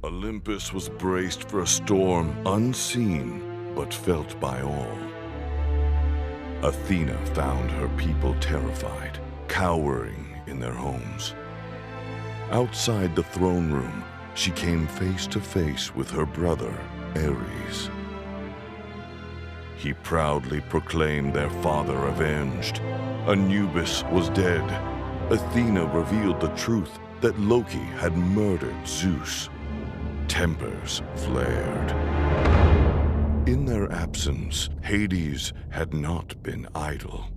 Olympus was braced for a storm unseen but felt by all. Athena found her people terrified, cowering in their homes. Outside the throne room, she came face to face with her brother, Ares. He proudly proclaimed their father avenged. Anubis was dead. Athena revealed the truth that Loki had murdered Zeus. Tempers flared. In their absence, Hades had not been idle.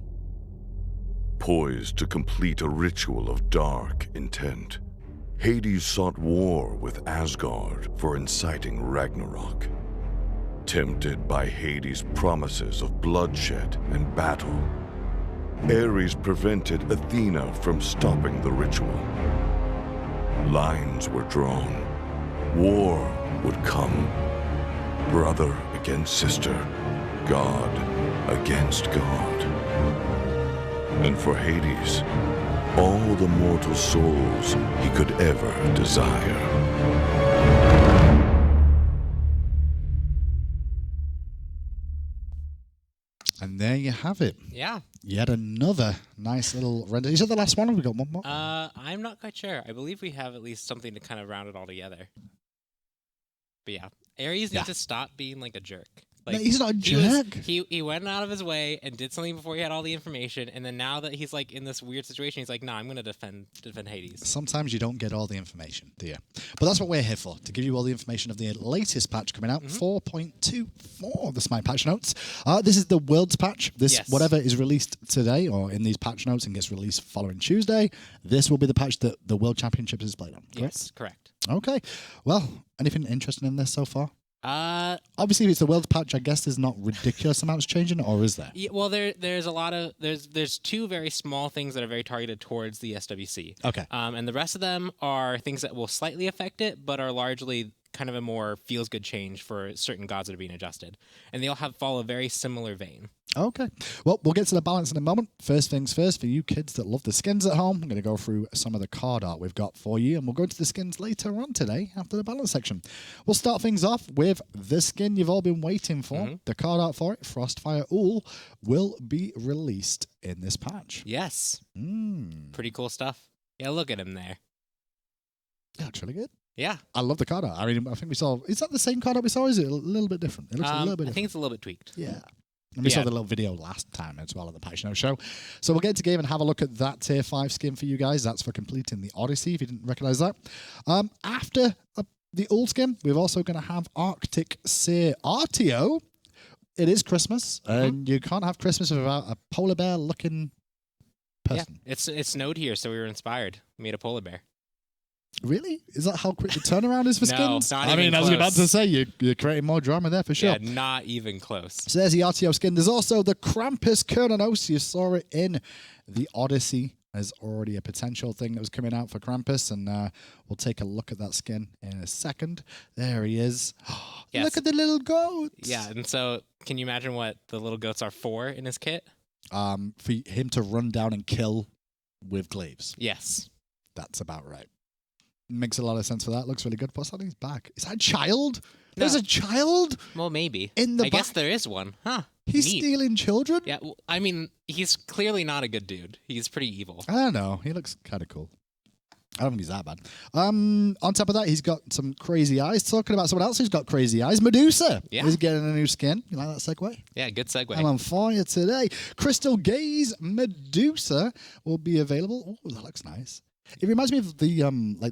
Poised to complete a ritual of dark intent, Hades sought war with Asgard for inciting Ragnarok. Tempted by Hades' promises of bloodshed and battle, Ares prevented Athena from stopping the ritual. Lines were drawn. War would come. Brother against sister, God against God. And for Hades, all the mortal souls he could ever desire. And there you have it. Yeah. Yet another nice little render. Is that the last one, or have we got one more? I'm not quite sure. I believe we have at least something to kind of round it all together. But yeah, Ares needs to stop being like a jerk. Like, no, he's not a jerk. He went out of his way and did something before he had all the information, and then now that he's like in this weird situation, he's like, "No, I'm going to defend Hades." Sometimes you don't get all the information, do you? But that's what we're here for, to give you all the information of the latest patch coming out, 4.24 of the SMITE patch notes. This is the Worlds patch. This, whatever is released today or in these patch notes and gets released following Tuesday, this will be the patch that the World Championships is played on. Correct? Yes, correct. Okay. Well, anything interesting in this so far? Obviously, if it's the Worlds patch, I guess there's not ridiculous amounts changing, or is there? Yeah, well, there's a lot of there's two very small things that are very targeted towards the SWC. Okay. And the rest of them are things that will slightly affect it, but are largely kind of a more feels good change for certain gods that are being adjusted, and they all follow a very similar vein. Okay. Well, we'll get to the balance in a moment. First things first, for you kids that love the skins at home, I'm going to go through some of the card art we've got for you, and we'll go into the skins later on today after the balance section. We'll start things off with the skin you've all been waiting for. The card art for it, Frostfire Ullr, will be released in this patch. Yes. Pretty cool stuff. Yeah, look at him there. Yeah, it's really good. Yeah. I love the card art. I mean, I think we saw... Is that the same card art we saw, or is it a little bit different? It looks a little bit different. I think it's a little bit tweaked. Yeah. And we saw the little video last time as well at the Patch Note show. So we'll get to game and have a look at that Tier 5 skin for you guys. That's for completing the Odyssey, if you didn't recognize that. After the Ullr skin, we're also going to have Arctic Seer Artio. It is Christmas, and you can't have Christmas without a polar bear-looking person. Yeah, it snowed here, so we were inspired. We made a polar bear. Really? Is that how quick the turnaround is for skins? Not even I was about to say, you're creating more drama there for sure. Yeah, not even close. So there's the RTO skin. There's also the Krampus Kernanos. You saw it in the Odyssey as already a potential thing that was coming out for Krampus, and we'll take a look at that skin in a second. There he is. Yes. Look at the little goats. Yeah, and so can you imagine what the little goats are for in his kit? For him to run down and kill with glaives. Yes. That's about right. Makes a lot of sense for that. Looks really good. What's on his back? Is that a child? No. There's a child? Well, maybe. I guess there is one. Huh. He's Neat. stealing children? Yeah, well, I mean, he's clearly not a good dude. He's pretty evil. I don't know. He looks kind of cool. I don't think he's that bad. On top of that, he's got some crazy eyes. Talking about someone else who's got crazy eyes, Medusa. Yeah. He's getting a new skin. You like that segue? Yeah, good segue. I'm on fire today. Crystal Gaze Medusa will be available. Oh, that looks nice. It reminds me of the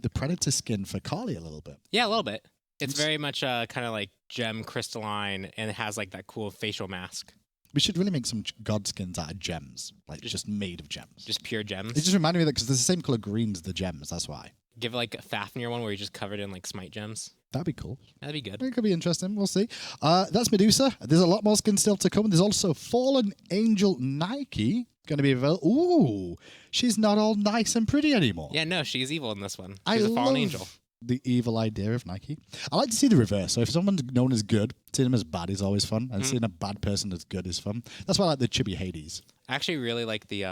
the Predator skin for Kali a little bit. Yeah, a little bit. It's very much kind of like gem crystalline, and it has like that cool facial mask. We should really make some god skins out of gems, like just made of gems. Just pure gems. It just reminded me of that because they're the same color green as the gems. That's why. Give like a Fafnir one where you're just covered in like Smite gems. That'd be cool. That'd be good. It could be interesting. We'll see. That's Medusa. There's a lot more skins still to come. There's also Fallen Angel Nike going to be available. Ooh, she's not all nice and pretty anymore. Yeah, no, she's evil in this one. She's a fallen angel. The evil idea of Nike. I like to see the reverse. So if someone's known as good, seeing them as bad is always fun, and seeing a bad person as good is fun. That's why I like the Chibi Hades. I actually really like the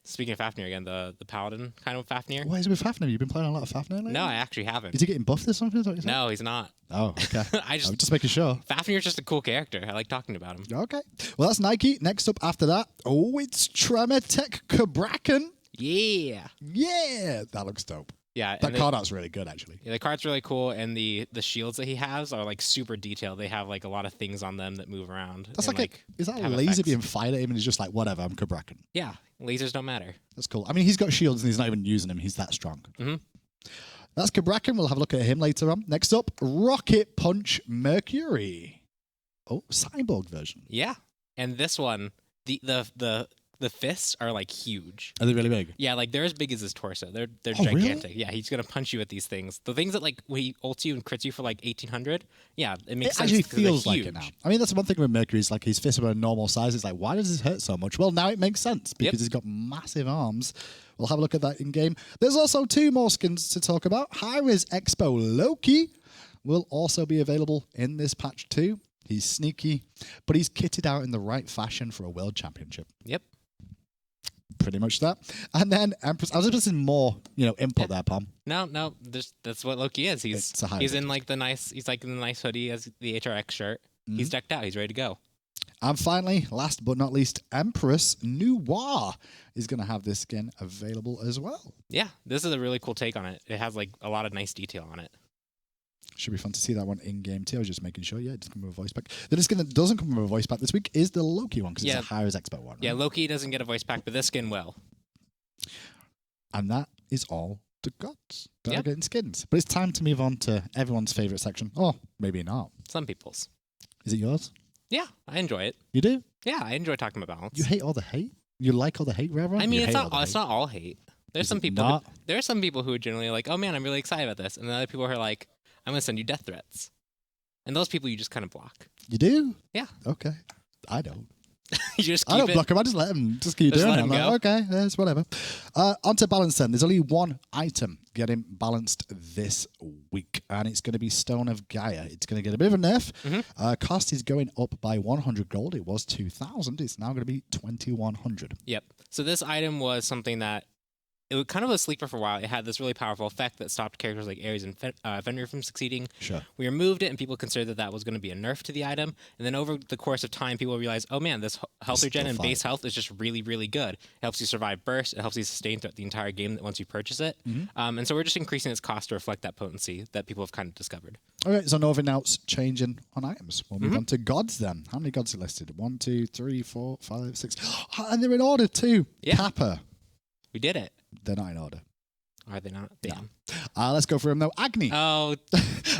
speaking of Fafnir again, the paladin kind of Fafnir. What is it with Fafnir? You've been playing a lot of Fafnir lately? No, I actually haven't. Is he getting buffed or something? Is that what you said? No, he's not. Oh, okay. I'm just making sure. Fafnir's just a cool character. I like talking about him. Okay. Well, that's Nike. Next up after that, it's Tremetech Kabrakan. Yeah. Yeah, that looks dope. Yeah. That card art's really good, actually. Yeah, the card's really cool, and the shields that he has are like super detailed. They have like a lot of things on them that move around. That's and, is that a have laser effects. being fired at him and he's just like, whatever, I'm Kabrakan. Yeah, lasers don't matter. That's cool. I mean, he's got shields and he's not even using them. He's that strong. Mm-hmm. That's Kabrakan. We'll have a look at him later on. Next up, Rocket Punch Mercury. Oh, cyborg version. Yeah, and this one, the fists are like huge. Are they really big? Yeah, like they're as big as his torso. They're Oh, really? gigantic. Yeah, he's gonna punch you at these things. The things that like when he ults you and crits you for like 1800. Yeah, it makes It sense. actually 'cause they're feels like huge. it now. I mean, that's one thing with Mercury. Is like his fists are a normal size. It's like, why does this hurt so much? Well, now it makes sense because he's got massive arms. We'll have a look at that in game. There's also 2 more skins to talk about. High-Res Expo Loki will also be available in this patch too. He's sneaky, but he's kitted out in the right fashion for a world championship. Yep. Pretty much that. And then Empress. I was expecting more, input there, Pom. No, that's what Loki is. It's a hybrid. He's in like the nice hoodie as the HRX shirt. Mm-hmm. He's decked out. He's ready to go. And finally, last but not least, Empress Noir is going to have this skin available as well. Yeah, this is a really cool take on it. It has like a lot of nice detail on it. Should be fun to see that one in game too. I was just making sure. Yeah, it doesn't come with a voice pack. The skin that doesn't come with a voice pack this week is the Loki one because it's a High-Res Expo one. Right? Yeah, Loki doesn't get a voice pack, but this skin will. And that is all the gods that are getting skins. But it's time to move on to everyone's favorite section. Oh, maybe not. Some people's. Is it yours? Yeah, I enjoy it. You do? Yeah, I enjoy talking about balance. You hate all the hate? You like all the hate, Reverend? I mean, You it's hate not all the it's hate? not all hate. There's Is some it people. not? There are some people who are generally like, "Oh man, I'm really excited about this," and then other people who are like, "I'm gonna send you death threats," and those people you just kind of block. You do? Yeah. Okay. I don't. You just I keep don't it. block him. I just let him. Just keep Just doing let it. him I'm go. like, okay, it's whatever. Onto balance then. There's only one item getting balanced this week, and it's going to be Stone of Gaia. It's going to get a bit of a nerf. Mm-hmm. Cost is going up by 100 gold. It was 2,000. It's now going to be 2,100. Yep. So this item was something that it was kind of a sleeper for a while. It had this really powerful effect that stopped characters like Ares and Fenrir from succeeding. Sure. We removed it, and people considered that was going to be a nerf to the item. And then over the course of time, people realized, oh man, this health Still regen and fine. base health is just really, really good. It helps you survive burst. It helps you sustain throughout the entire game once you purchase it. Mm-hmm. And so we're just increasing its cost to reflect that potency that people have kind of discovered. Okay, so nothing else changing on items. We'll Mm-hmm. move on to gods then. How many gods are listed? 1, 2, 3, 4, 5, 6. And they're in order too. Yeah. Kappa. We did it. They're not in order. Are they not? Damn. Let's go for him though. Agni. Oh,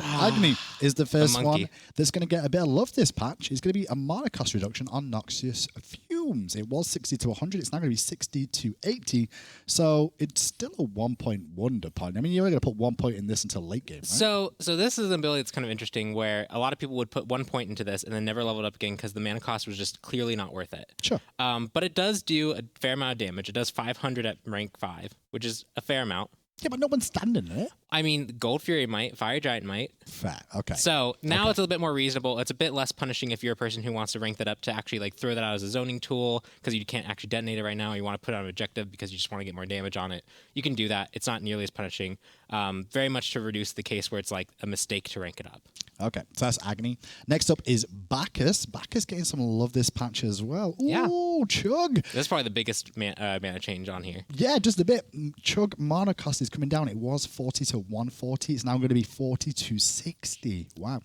Agni is the first monkey. one that's going to get a bit of love this patch. It's going to be a mana cost reduction on Noxious Fumes. It was 60 to 100. It's now going to be 60 to 80. So it's still a 1 point wonder point. I mean, you're only going to put 1 point in this until late game, right? So this is an ability that's kind of interesting where a lot of people would put 1 point into this and then never level it up again because the mana cost was just clearly not worth it. Sure. But it does do a fair amount of damage. It does 500 at rank 5, which is a fair amount. Yeah, but no one's standing in it. I mean, Gold Fury might, Fire Giant might. Fair. Okay. So now it's a little bit more reasonable. It's a bit less punishing if you're a person who wants to rank that up to actually like throw that out as a zoning tool because you can't actually detonate it right now. You want to put it on an objective because you just want to get more damage on it. You can do that. It's not nearly as punishing. Very much to reduce the case where it's like a mistake to rank it up. Okay, so that's Agni. Next up is Bacchus. Bacchus getting some love this patch as well. Ooh, Yeah. Chug. This is probably the biggest mana change on here. Yeah, just a bit. Chug mana cost is coming down. It was 40 to 140. It's now going to be 40 to 60. Wow.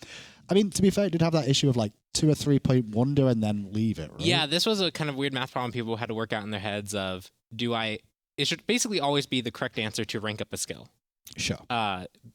I mean, to be fair, it did have that issue of like 2 or 3 point wonder and then leave it, right? Yeah, this was a kind of weird math problem people had to work out in their heads of, it should basically always be the correct answer to rank up a skill. Sure.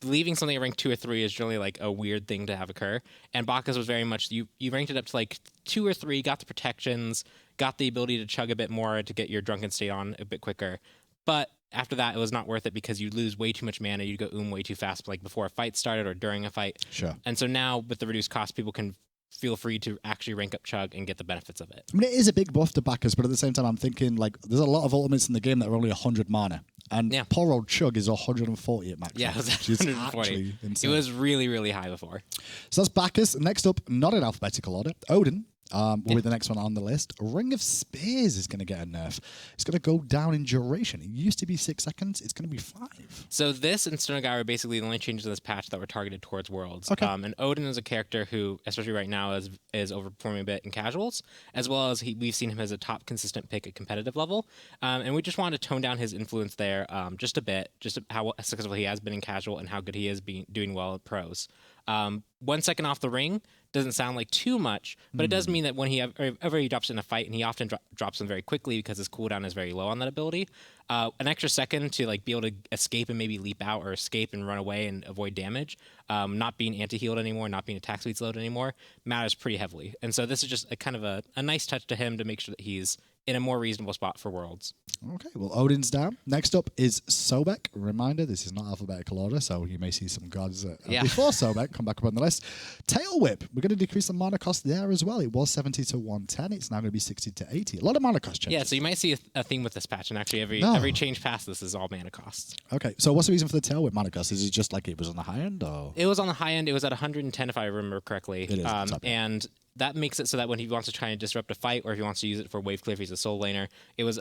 Leaving something at rank 2 or 3 is generally like a weird thing to have occur. And Bacchus was very much, you ranked it up to like 2 or 3, got the protections, got the ability to chug a bit more to get your drunken state on a bit quicker. But after that, it was not worth it because you'd lose way too much mana. You'd go way too fast, like before a fight started or during a fight. Sure. And so now with the reduced cost, people can feel free to actually rank up Chug and get the benefits of it. I mean, it is a big buff to Bacchus, but at the same time, I'm thinking like there's a lot of ultimates in the game that are only 100 mana. And Yeah. poor old Chug is 140 at max. Yeah, it was which is 140. actually It insane. was really, really high before. So that's Bacchus. Next up, not in alphabetical order, Odin. With the next one on the list, Ring of Spears is going to get a nerf. It's going to go down in duration. It used to be 6 seconds. It's going to be 5. So this and Stoneguy are basically the only changes in this patch that were targeted towards Worlds. Okay. And Odin is a character who, especially right now, is overperforming a bit in casuals, as well as we've seen him as a top consistent pick at competitive level. And we just wanted to tone down his influence there just a bit, just how successful he has been in casual and how good he is doing well at pros. 1 second off the ring doesn't sound like too much, but it does mean that when ever he drops in a fight, and he often drops them very quickly because his cooldown is very low on that ability, an extra second to like be able to escape and maybe leap out or escape and run away and avoid damage, not being anti-healed anymore, not being attack speed slowed anymore, matters pretty heavily. And so this is just a kind of a nice touch to him to make sure that he's in a more reasonable spot for Worlds. Okay, well, Odin's down. Next up is Sobek. Reminder, this is not alphabetical order, so you may see some gods before Sobek come back up on the list. Tail Whip. We're going to decrease the mana cost there as well. It was 70 to 110. It's now going to be 60 to 80. A lot of mana cost changes. Yeah, so you might see a theme with this patch, and actually every change past this is all mana costs. Okay, so what's the reason for the Tail Whip mana cost? Is it just like it was on the high end? Or? It was on the high end. It was at 110 if I remember correctly. It is, and that makes it so that when he wants to try and disrupt a fight, or if he wants to use it for wave clear if he's a soul laner, it was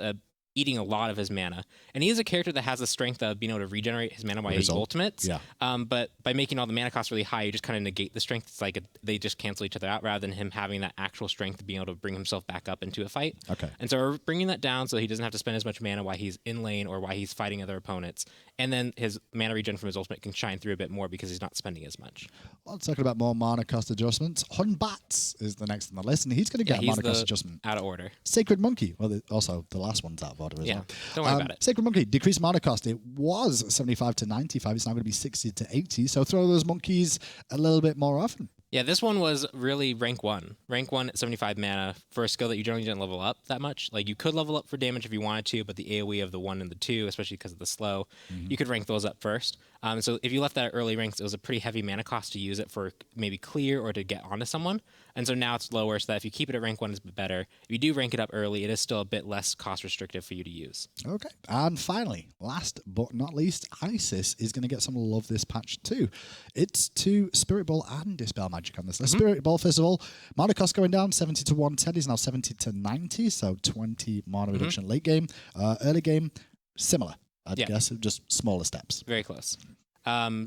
eating a lot of his mana. And he is a character that has the strength of being able to regenerate his mana while he ultimates. Yeah. But by making all the mana costs really high, you just kind of negate the strength. It's like they just cancel each other out rather than him having that actual strength of being able to bring himself back up into a fight. Okay. And so we're bringing that down so he doesn't have to spend as much mana while he's in lane or while he's fighting other opponents. And then his mana regen from his ultimate can shine through a bit more because he's not spending as much. Well, talking about more mana cost adjustments, Hun Bats is the next on the list, and he's going to get a mana cost adjustment. Out of order. Sacred Monkey. Well, also the last one's out of order as well. Don't worry about it. Sacred Monkey, decreased mana cost. It was 75 to 95. It's now going to be 60 to 80. So throw those monkeys a little bit more often. Yeah, this one was really rank 1. Rank 1 at 75 mana for a skill that you generally didn't level up that much. Like, you could level up for damage if you wanted to, but the AoE of the 1 and the 2, especially because of the slow, you could rank those up first. So if you left that at early ranks, it was a pretty heavy mana cost to use it for maybe clear or to get onto someone. And so now it's lower, so that if you keep it at rank 1, it's better. If you do rank it up early, it is still a bit less cost restrictive for you to use. Okay. And finally, last but not least, Isis is going to get some love this patch too. It's to Spirit Ball and Dispel Magic on this list. Spirit Ball, first of all, mana cost going down, 70 to 110 is now 70 to 90, so 20 mana reduction late game. Early game, similar, I'd guess, just smaller steps. Very close.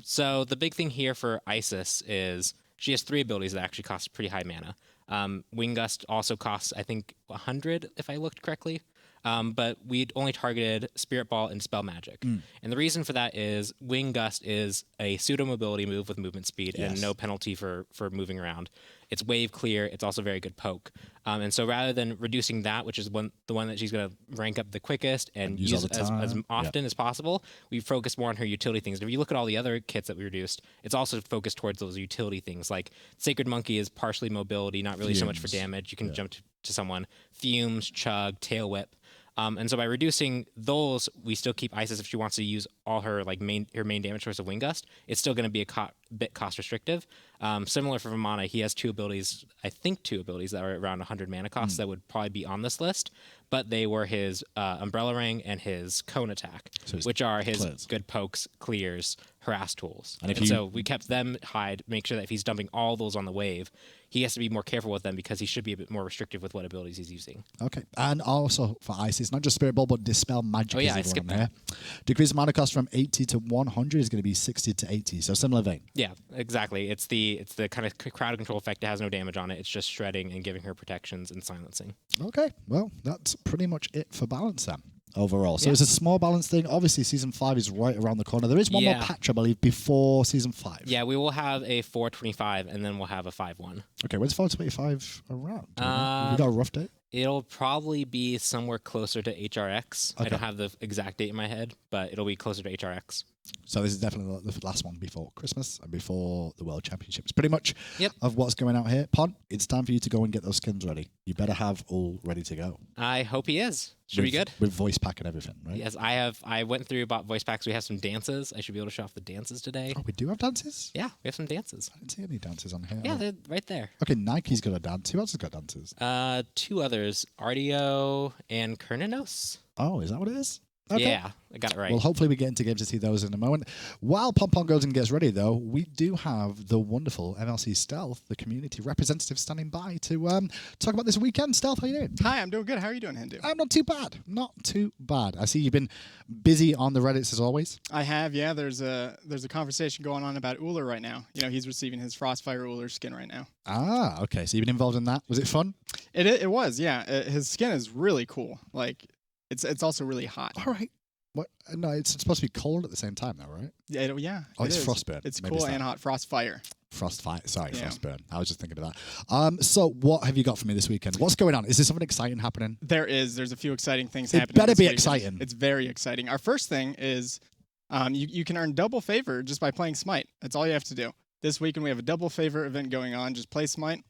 So the big thing here for Isis is she has 3 abilities that actually cost pretty high mana. Wing Gust also costs, I think, 100, if I looked correctly. But we'd only targeted Spirit Ball and Dispel Magic. And the reason for that is Wing Gust is a pseudo-mobility move with movement speed and no penalty for moving around. It's wave clear. It's also very good poke. And so rather than reducing that, which is the one that she's going to rank up the quickest and use as often as possible, we focus more on her utility things. And if you look at all the other kits that we reduced, it's also focused towards those utility things. Like Sacred Monkey is partially mobility, not really so much for damage. You can jump to someone. Fumes, Chug, Tail Whip. And so by reducing those, we still keep Isis if she wants to use all her main damage source of Wing Gust. It's still going to be a bit cost restrictive. Similar for Vamana, he has 2 abilities, I think 2 abilities that are around 100 mana costs that would probably be on this list, but they were his Umbrella Ring and his Cone Attack, which are his good pokes, clears, harass tools. And so we kept them high to make sure that if he's dumping all those on the wave, he has to be more careful with them because he should be a bit more restrictive with what abilities he's using. Okay. And also for Isis, not just Spirit Ball, but Dispel Magic. Oh, yeah, I skipped that. Decrease mana cost from 80 to 100 is going to be 60 to 80. So similar vein. Yeah, exactly. It's the kind of crowd control effect. It has no damage on it. It's just shredding and giving her protections and silencing. Okay. Well, that's pretty much it for balance then. Overall. So it's a small balance thing. Obviously, Season 5 is right around the corner. There is one more patch, I believe, before Season 5. Yeah, we will have a 4.25, and then we'll have a 5.1. Okay, when's 4.25 around? We got a rough date? It'll probably be somewhere closer to HRX. Okay. I don't have the exact date in my head, but it'll be closer to HRX. So this is definitely the last one before Christmas and before the World Championships. Pretty much of what's going out here. Pod, it's time for you to go and get those skins ready. You better have all ready to go. I hope he is. Should be good. With voice pack and everything, right? Yes, I have. I went through, bought voice packs. We have some dances. I should be able to show off the dances today. Oh, we do have dances? Yeah, we have some dances. I didn't see any dances on here. Yeah, they're right there. Okay, Nike's got a dance. Who else has got dances? 2 others, Ardio and Kernanos. Oh, is that what it is? Okay. Yeah, I got it right. Well, hopefully we get into games to see those in a moment. While Pompon goes and gets ready, though, we do have the wonderful MLC Stealth, the community representative, standing by to talk about this weekend. Stealth, how you doing? Hi, I'm doing good. How are you doing, Hindu? I'm not too bad. Not too bad. I see you've been busy on the Reddits as always. I have, yeah. There's a conversation going on about Ullr right now. You know, he's receiving his Frostfire Ullr skin right now. Ah, okay. So you've been involved in that. Was it fun? It was, yeah. His skin is really cool. Like, it's also really hot. All right. What? No, it's supposed to be cold at the same time, though, right? Yeah. Oh, it it's is. Frostburn. It's Maybe cool it's and that. hot. Frostfire. Frostfire. Sorry, Yeah. Frostburn. I was just thinking of that. So what have you got for me this weekend? What's going on? Is there something exciting happening? There's a few exciting things It happening. better this be weekend. exciting. It's very exciting. Our first thing is you can earn double favor just by playing Smite. That's all you have to do. This weekend we have a double favor event going on. Just play Smite,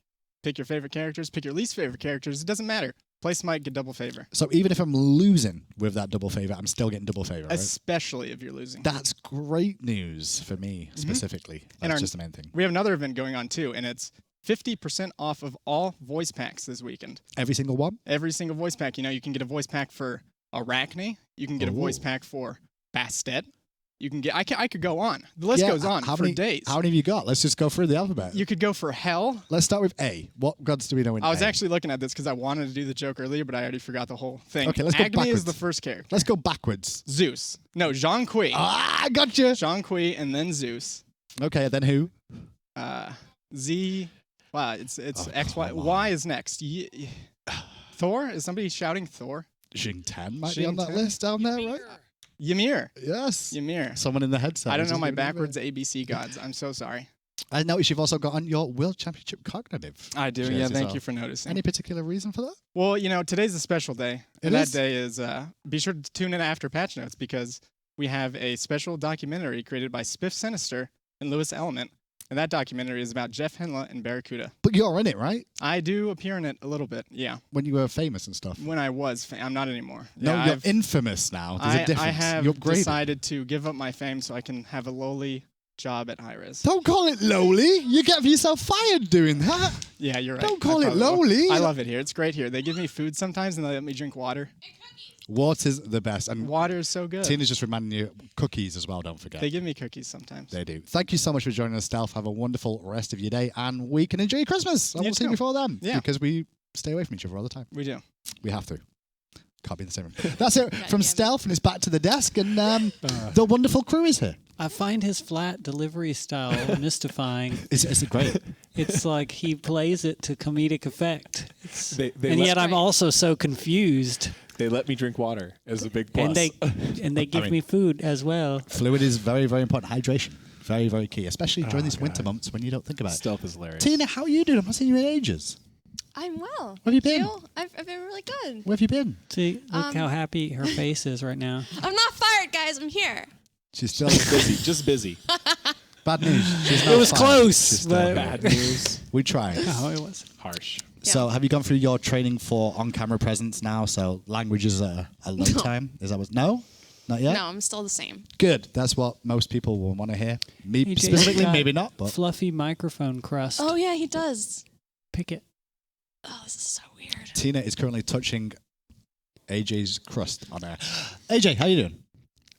pick your favorite characters, pick your least favorite characters. It doesn't matter. Play Smite, get double favor. So even if I'm losing with that double favor, I'm still getting double favor, right? Especially if you're losing. That's great news for me specifically. That's And just the main thing. We have another event going on too, and it's 50% off of all voice packs this weekend. Every single one? Every single voice pack. You know, you can get a voice pack for Arachne. You can get a voice Ooh. pack for Bastet. You can get. I could go on. The list goes on for days. How many have you got? Let's just go through the alphabet. You could go for Hell. Let's start with A. What gods do we know in I was A? actually looking at this because I wanted to do the joke earlier, but I already forgot the whole thing. Okay, let's go Agni is backwards. the first character. Let's go backwards. Zeus. No, Jean Kui. Ah, gotcha. Jean Kui and then Zeus. Okay, then who? Z. Wow, it's X, Y. come on. Y is next. Thor? Is somebody shouting Thor? Xing Tan might be on that Xing Tan? list down there, right? Ymir. Yes. Ymir. Someone in the headset. I don't is know just my giving it away. backwards ABC gods. I'm so sorry. I noticed you've also got on your World Championship Cognitive. I do. jersey Yeah, as thank well. you for noticing. Any particular reason for that? Well, you know, today's a special day. It And is? that day is, be sure to tune in after patch notes because we have a special documentary created by Spiff Sinister and Lewis Element. And that documentary is about Jeff Henla and Barracuda. But you're in it, right? I do appear in it a little bit, yeah. When you were famous and stuff. When I was, I'm not anymore. No, Yeah, you're I've- infamous now. There's a difference. I have you upgraded. decided to give up my fame so I can have a lowly job at Hi-Res. Don't call it lowly. You get yourself fired doing that. Yeah, you're right. Don't call I it probably will. lowly. I love it here. It's great here. They give me food sometimes and they let me drink water. Water's the best. And Water is so good. Tina's just reminding you, cookies as well, don't forget. They give me cookies sometimes. They do. Thank you so much for joining us, Stealth. Have a wonderful rest of your day and week and enjoy your Christmas. And You we'll see you too. before then. Yeah. Because we stay away from each other all the time. We do. We have to. Can't be in the same room. That's it from Stealth, and it's back to the desk, and the wonderful crew is here. I find his flat delivery style mystifying. Is it great? It's like he plays it to comedic effect. They And let- yet I'm also so confused. They let me drink water as a big plus. And they give me food as well. Fluid is very, very important. Hydration. Very, very key, especially during these winter months when you don't think about it. Stealth is hilarious. Tina, how are you doing? I've not seen you in ages. I'm well. Where have you been? I've been really good. Where have you been? See, look how happy her face is right now. I'm not fired, guys. I'm here. She's still busy, just busy. bad news. She's not It was fired. close, She's still but- here. Bad news. We tried. Oh, it was. Harsh. So, have you gone through your training for on-camera presence now? So, languages are a low time. Is that what? No, not yet. No, I'm still the same. Good. That's what most people will want to hear. Me AJ specifically, got maybe not. But Fluffy microphone crust. Oh yeah, he does. Pick it. Oh, this is so weird. Tina is currently touching AJ's crust on her. AJ, how you doing?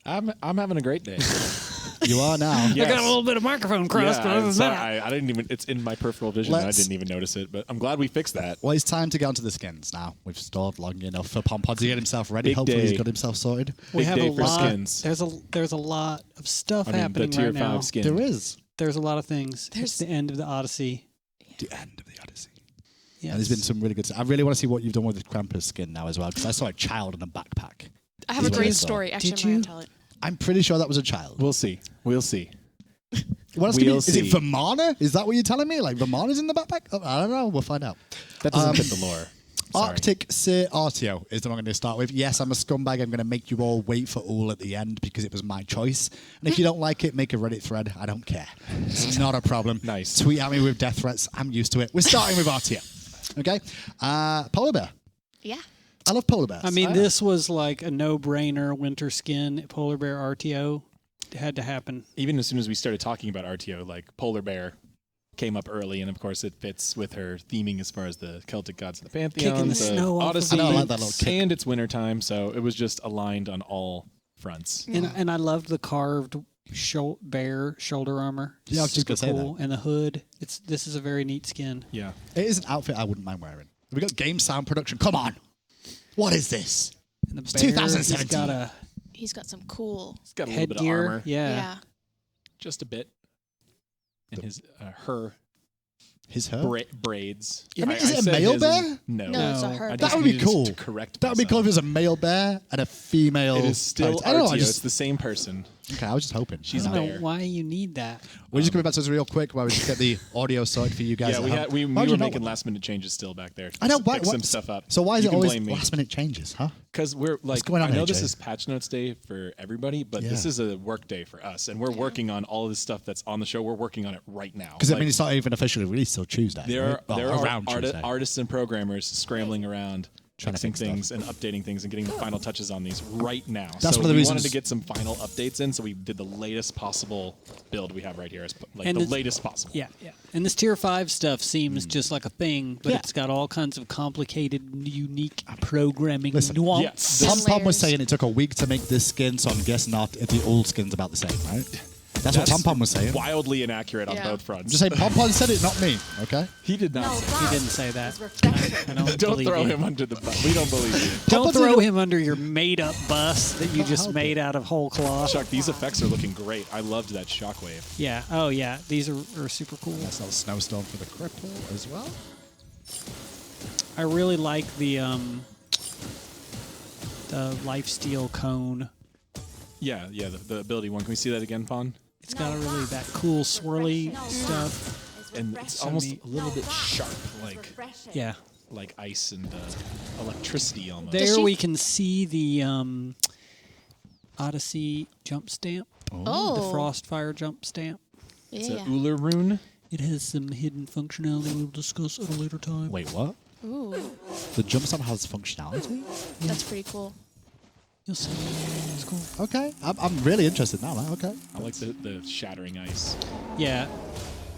I'm having a great day. You are now. Yes. I got a little bit of microphone crust, but other than that. I didn't even. It's in my peripheral vision. And I Let's- didn't even notice it. But I'm glad we fixed that. Well, it's time to get onto the skins now. We've stored long enough for Pompon to get himself ready. Big Hopefully, he's day. got himself sorted. We Big have day a for lot. skins. There's a lot of stuff I mean, the happening tier right now. 5 skin. There is There's a lot of things. There's- It's the end of the Odyssey. the end of the Odyssey. Yes. And there's been some really good stuff. I really want to see what you've done with the Krampus skin now as well, because I saw a child in a backpack. I have Is a what I great saw. story. Actually, Did I'm you? going to tell it. I'm pretty sure that was a child. We'll see. We'll see. What else could We'll be- is it see. Vamana? Is that what you're telling me? Like Vamana's in the backpack? Oh, I don't know. We'll find out. That doesn't fit the lore. Sorry. Arctic Sir Artio is the one I'm going to start with. Yes, I'm a scumbag. I'm going to make you all wait for Ullr at the end because it was my choice. And if you don't like it, make a Reddit thread. I don't care. It's not a problem. Nice. Tweet at me with death threats. I'm used to it. We're starting with Artio. Okay? Polar bear. Yeah. I love polar bears. I mean, this was like a no-brainer winter skin. Polar bear RTO had to happen. Even as soon as we started talking about RTO, like polar bear, came up early, and of course it fits with her theming as far as the Celtic gods of the Pantheon, Kicking the snow off of Odyssey, I know, I like that little kick. and it's wintertime, so it was just aligned on all fronts. And I loved the carved bear shoulder armor. Yeah, I was just Super gonna say cool. And the hood. This is a very neat skin. Yeah. It is an outfit I wouldn't mind wearing. We got game sound production. Come on. What is this? And the It's bear, 2017. He's got a He's got some cool. It's got a little bit of headgear. armor, Yeah. just a bit, and her His her? braids. I mean, is it a said male his bear? is- No. No, it's a No. her. I That just would be needed cool. To correct That would be cool if it was a male bear and a female. It is still I don't know. RTO. I It's just, the same person. okay, I was just hoping. She's I a don't bear. know why you need that. We're just coming back to this real quick while we just get the audio sorted for you guys. Yeah, at we home. had we Why would were you not making want last minute changes still back there. I know, to why- fix what- some stuff up. So why is You it can always blame me. last minute changes, huh? Because we're like, going on I know here, this Jay? is patch notes day for everybody, but this Yeah. is a work day for us, and we're working on all of this stuff that's on the show. We're working on it right now. Because I Like, mean, it's not even officially released till Tuesday. there right? there Well, are around Tuesday. artists and programmers scrambling around. Trying to Fixing fix stuff. things and updating things and getting the final touches on these right now. That's so one of the we reasons- wanted to get some final updates in, so we did the latest possible build we have right here, like And the it's- latest possible. Yeah, yeah. And this tier 5 stuff seems just like a thing, but Yeah. it's got all kinds of complicated, unique programming Listen, nuance. yeah, Pom Pom was layers. saying it took a week to make this skin, so I'm guessing the old skin's about the same, right? That's what Pom Pom was saying. Wildly inaccurate on Yeah. both fronts. I'm just saying, Pom Pom said it, not me. Okay. he did not say He didn't say that. I don't Don't believe throw you. him under the bus. We don't believe you. Don't Pom-Pom's throw like- him under your made-up bus that you just help made out of whole cloth. Chuck, these effects are looking great. I loved that shockwave. Yeah. Oh, yeah. These are super cool. Nice little snowstorm for the cripple as well. I really like the lifesteal cone. Yeah, the ability one. Can we see that again, Pon? It's got a really that cool swirly stuff. And it's almost a little bit sharp, Yeah. like ice and electricity almost. There she- we can see the Odyssey jump stamp. The Oh. Frostfire jump stamp. It's Yeah. a Ullr rune. It has some hidden functionality we'll discuss at a later time. Wait, what? Ooh, The jump stamp has functionality? that's pretty cool. You'll see. It's cool. Okay. I'm really interested now, man. Okay. I like the shattering ice. Yeah.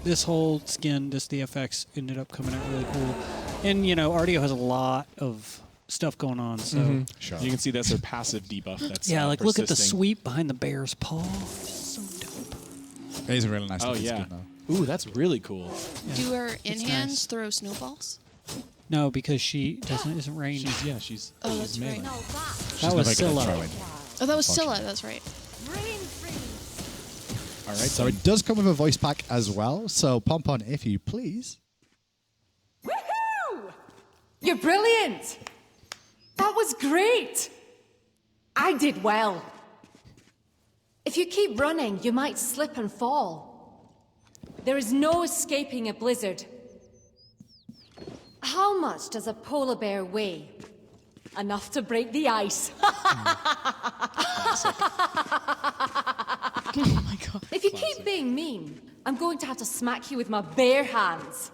This whole skin, just the effects ended up coming out really cool. And, you know, Artio has a lot of stuff going on, so... Sure. You can see that's their passive debuff. That's Yeah, like look at the persisting. sweep behind the bear's paw. So dope. It is a really nice Oh looking yeah. skin, though. Ooh, that's really cool. Do her in It's hands nice. throw snowballs? No, because she isn't rain. She's Oh, she's that's melee. right. She's That not was very good at Scylla. throwing. Oh, that was Scylla. That's right. All right, So it does come with a voice pack as well. So Pom Pom, if you please. Woohoo! You're brilliant! That was great! I did well. If you keep running, you might slip and fall. There is no escaping a blizzard. How much does a polar bear weigh? Enough to break the ice. Oh my god. If you keep being mean, I'm going to have to smack you with my bare hands.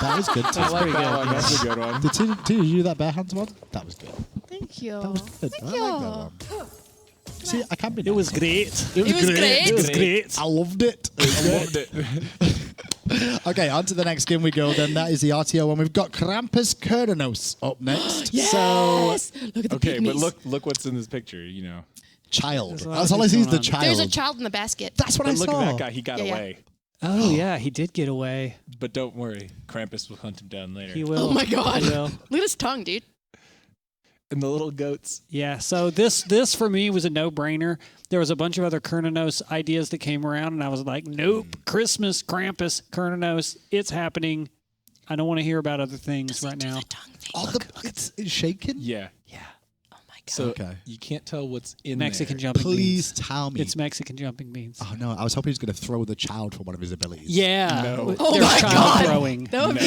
That was good too. like that one. That's a good one. Did you do that bare hands one? That was good. Thank you. That was good. I like that one. See, I can be. It was great. It was great. It was great. I loved it. Loved it. Okay, on to the next game we go. Then that is the RTO one. We've got Krampus Kurdanos up next. Yes. Look at the Okay, but pygmies. look what's in this picture. You know, Child. There's a lot That's of all I see is things the going child. There's a child in the basket. That's what but I look saw. at that guy. He got Yeah, yeah. away. Oh yeah, he did get away. But don't worry, Krampus will hunt him down later. He will. Oh my god. He will. Look at his tongue, dude. And the little goats. Yeah, so this for me was a no-brainer. There was a bunch of other Kurnanos ideas that came around, and I was like, nope, Christmas, Krampus, Kurnanos, it's happening. I don't want to hear about other things right now. The tongue thing. Oh, it's shaking. Yeah. Oh my god. So Okay. you can't tell what's in Mexican there. jumping Please beans. tell me. It's Mexican jumping beans. Oh no, I was hoping he was going to throw the child for one of his abilities. Yeah. No. Oh There's my child God. throwing. That would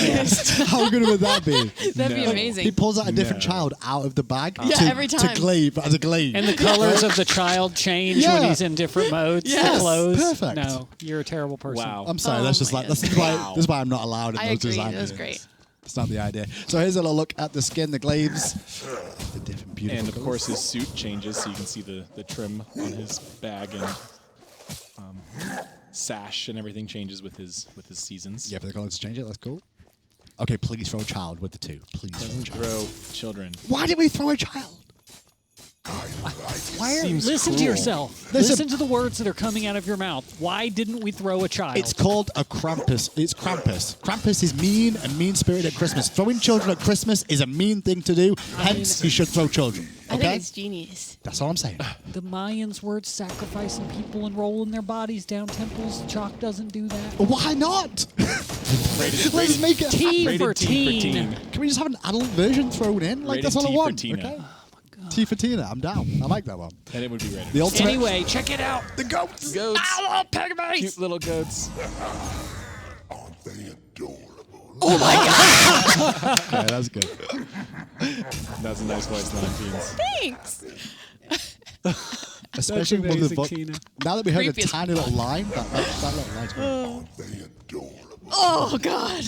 How good would that be? be that'd be No. amazing. He pulls out a different No. child out of the bag Yeah, to, every time. to glaive as a glaive. And the colors of the child change when Yeah. he's in different modes. Yes. The clothes. Perfect. No, you're a terrible person. Wow. I'm sorry, Oh that's just my like this is goodness. why this is why I'm not allowed in I those agree. design That was videos. great. It's not the idea. So here's a little look at the skin, the glaives, the different beautiful. And of colours. course his suit changes, so you can see the trim on his bag and sash and everything changes with his seasons. Yeah, for the colors to change it. That's cool. Okay, please throw a child with the 2. Please throw a child. Throw children. Why did we throw a child? Why are, Seems listen to cruel. yourself. Listen. Listen to the words that are coming out of your mouth. Why didn't we throw a child? It's called a Krampus. It's Krampus. Krampus is mean and mean-spirited at Christmas. Throwing children at Christmas is a mean thing to do. Hence, you should throw children. I Okay? think it's genius. That's all I'm saying. The Mayans were sacrificing people and rolling their bodies down temples. Chalk doesn't do that. Why not? Let's make it. T Rated for T teen. Can we just have an adult version thrown in? Like, Rated that's all I T for want. Tina. Okay? T for Tina. I'm down. I like that one. And it would be rated. The ultimate. Anyway, check it out. The goats. Goats. Ow, pegmates. Cute little goats. Aren't they adorable? Yeah, that's good. That's a nice voice, Nine Teens. Thanks. Especially with the amazing, book. Tina. Now that we heard a Creepy as tiny little line, that little line's good. Aren't they adorable? Oh God.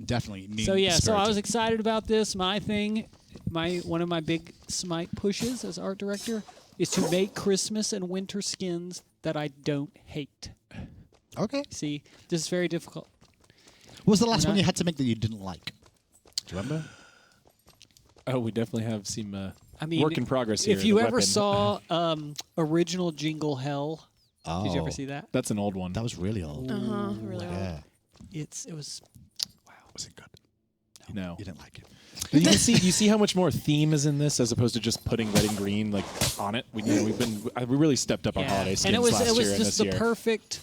Definitely mean. So yeah, so I was spirited. excited about this. My thing, one of my big SMITE pushes as art director is to make Christmas and winter skins that I don't hate. Okay. See, this is very difficult. What was the last When one I- you had to make that you didn't like? Do you remember? Oh, we definitely have some I mean, work in progress here. If you the ever weapon. saw original Jingle Hell, Oh. did you ever see that? That's an old one. That was really old. Really. Yeah. It was Wasn't good. No. You didn't like it. But you see how much more theme is in this as opposed to just putting red and green like on it. We really stepped up on holiday skins and it was last year and just this the year. perfect,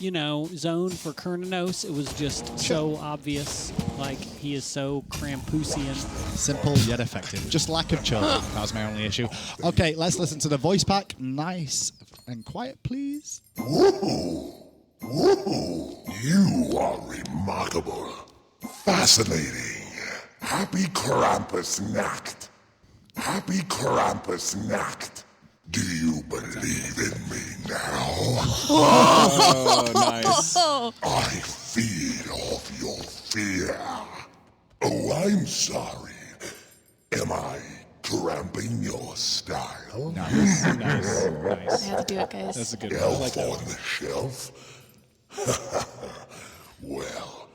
zone for Kernanos. It was just so obvious, like he is so Krampusian. Simple yet effective. Just lack of children. That was my only issue. Okay, let's listen to the voice pack. Nice and quiet, please. Woohoo! Woohoo! You are remarkable. Fascinating. Happy Krampusnacht. Happy Krampusnacht. Do you believe in me now? Oh, nice. I feed off your fear. Oh, I'm sorry. Am I cramping your style? Nice. I have to do it, guys. That's a good one. I Elf like that on the shelf? Well,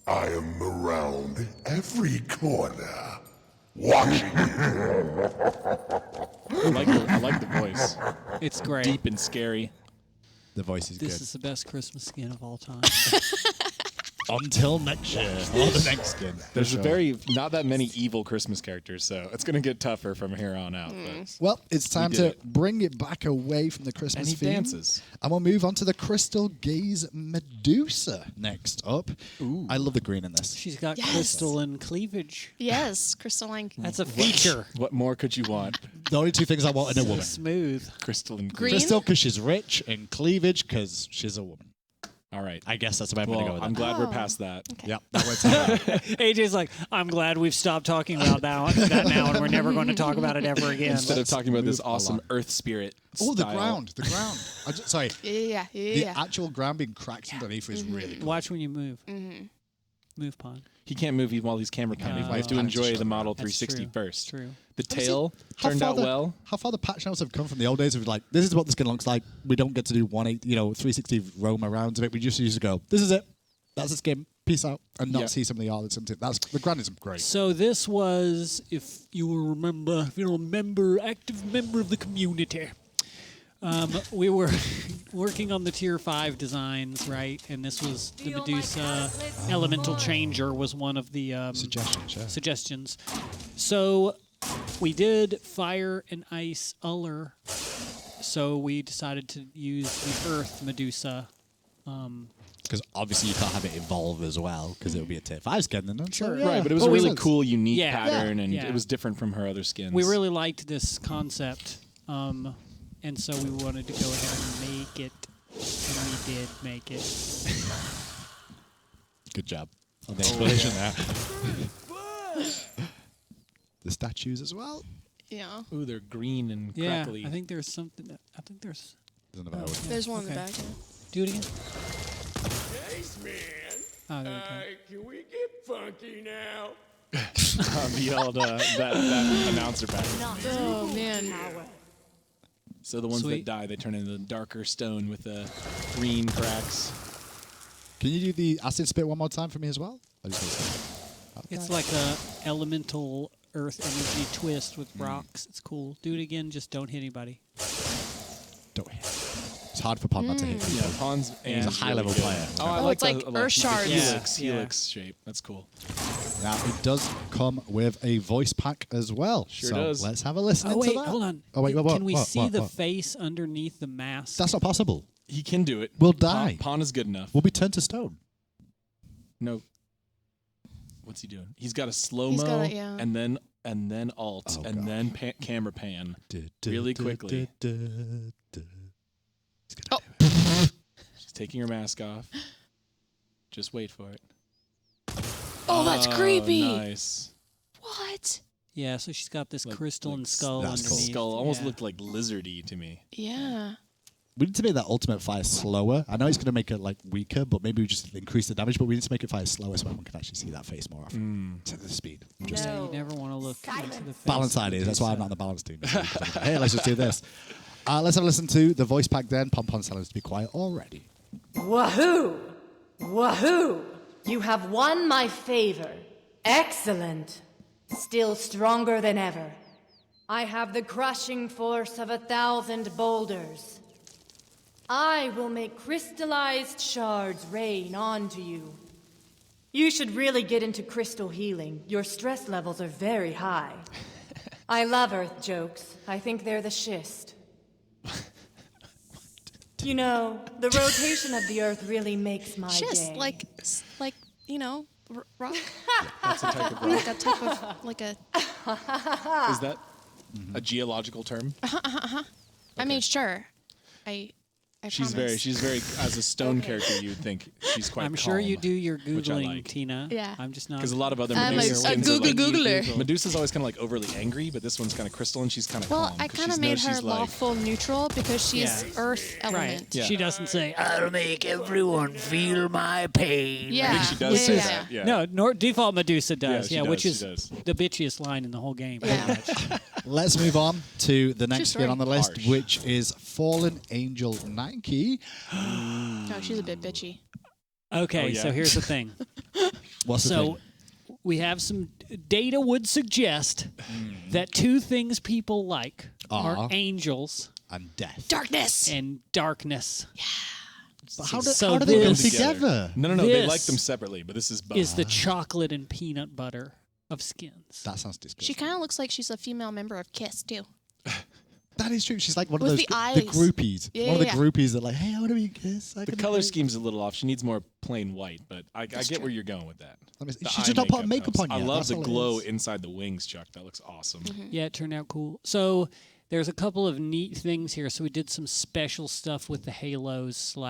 I am around every corner, watching you. I like the voice. It's great. Deep and scary. The voice is This good. is the best Christmas skin of all time. Until next year. Or the next skin. There's not that many evil Christmas characters, so it's gonna get tougher from here on out. But Well, it's time did to it. bring it back away from the Christmas And he theme. dances. And we'll move on to the Crystal Gaze Medusa next up. Ooh. I love the green in this. She's got Yes. crystalline cleavage. Yes, crystalline. That's a feature. What more could you want? The only two things I want in a woman. Smooth. Crystal and Green? Crystal because she's rich and cleavage because she's a woman. All right. I guess that's the way I'm going to go Well, with I'm that. glad we're past that. Yep, that works out. AJ's like, I'm glad we've stopped talking about that now, and we're never going to talk about it ever again. Instead of talking about this move awesome along. Earth Spirit. Oh, the style. ground. Sorry. Yeah. The actual ground being cracked underneath is really cool. Watch when you move. Move, Pond. He can't move while he's camera panning. Yeah. We have to Time to enjoy show the Model That's 360 true. first. True. The tail How turned far out the- well. How far the patch notes have come from the old days of like, this is what the skin looks like. We don't get to do 360 roam arounds of it. We just used to go, this is it. That's the skin. Peace out. And not Yeah. see some of the art that's into it. That's the ground is great. So this was, if you remember, active member of the community. We were working on the Tier 5 designs, right? And this was the Medusa Elemental Changer was one of the suggestions. So we did Fire and Ice Ullr. So we decided to use the Earth Medusa. Because obviously you can't have it evolve as well because it would be a tier 5 skin. Then Sure. Right, but it was But a we really would- cool, unique Yeah. pattern, and Yeah. it was different from her other skins. We really liked this concept, and so we wanted to go ahead and make it, and we did make it. Good job on the explanation there. The statues as well. Yeah. Ooh, they're green and Yeah, crackly. I think there's something. I think there's. There's one in the Okay. back. Yeah. Do it again. Nice, man. Oh, there we go. Can we get funky now? the old that announcer back. Oh man. So the ones that Sweet. die, they turn into darker stone with the green cracks. Can you do the acid spit one more time for me as well? I just want to say. It's like a elemental earth energy twist with rocks. It's cool. Do it again. Just don't hit anybody. Don't hit. It's hard for Pond not to hit. Yeah, Pawns. He's a high-level player. Oh, I Oh, like it's like the earth shards. Helix, Yeah. helix shape. That's cool. Now, it does come with a voice pack as well. Sure so does. let's have a listen Oh into wait, that. hold on. Oh, wait, what? Can we What? see What? the What? face underneath the mask? That's not possible. He can do it. We'll die. Pawn is good enough. We'll be turned to stone. No. What's he doing? He's got a slow He's mo, got it, yeah. and then alt, Oh, and God. then camera pan. Really quickly. Oh. She's taking her mask off. Just wait for it. Oh, that's creepy. Nice. What? Yeah, so she's got this Like- crystalline like skull that's underneath. cool. Skull almost Yeah. looked like lizardy to me. Yeah. We need to make that ultimate fire slower. I know it's going to make it like weaker, but maybe we just increase the damage. But we need to make it fire slower so everyone can actually see that face more often. To the speed. Just Yeah, you never want to look into the face. balance ideas. That's why I'm not on the balance team. Hey, let's just do this. Let's have a listen to the voice pack then. Pom Pom's telling us to be quiet already. Wahoo! Wahoo! You have won my favor. Excellent. Still stronger than ever. I have the crushing force of 1,000 boulders. I will make crystallized shards rain onto you. You should really get into crystal healing. Your stress levels are very high. I love Earth jokes. I think they're the schist. You know, the rotation of the Earth really makes my Just day. like you know, rock. That's a type of rock. Like a type of like a. Is that a geological term? I mean, sure. I She's promise. very, as a stone character, you'd think she's quite I'm sure you calm. do your which I Googling, like. Tina. Yeah. I'm just not. Because a lot of other I'm Medusa a skins are like, Googler. Medusa's always kind of like overly angry, but this one's kind of crystal and she's kind of Well, calm. I 'cause kind of she made knows her she's like, lawful neutral because she's Yeah. Earth Right. element. Yeah. She doesn't say, I'll make everyone feel my pain. Yeah. I think she does say yeah. that. Yeah. No, default Medusa does. she Yeah, does, which she is does. the bitchiest line in the whole game. Yeah. Let's move on to the next story. skin on the list, Harsh. which is Fallen Angel Nike. Oh, she's a bit bitchy. Okay, Oh, yeah. so here's the thing. What's the So thing? we have some data would suggest that two things people like Are? are angels And death. Darkness. and darkness. But how So do they go this- together? No, they like This them separately, but this is both. Is the chocolate and peanut butter of skins. That sounds She disgusting. kind of looks like she's a female member of Kiss too. That is true. She's like one of With those the the eyes. groupies. Yeah, one of the yeah. groupies that like, hey, I want to be Kiss. the color scheme's a little off. She needs more plain white, but I get true. where you're going with that. Let me see. The She's eye just not putting makeup helps. on I yet. love That's the all it glow is. inside the wings, Chuck. That looks awesome. Yeah, it turned out cool. So there's a couple of neat things here. So we did some special stuff with the halos /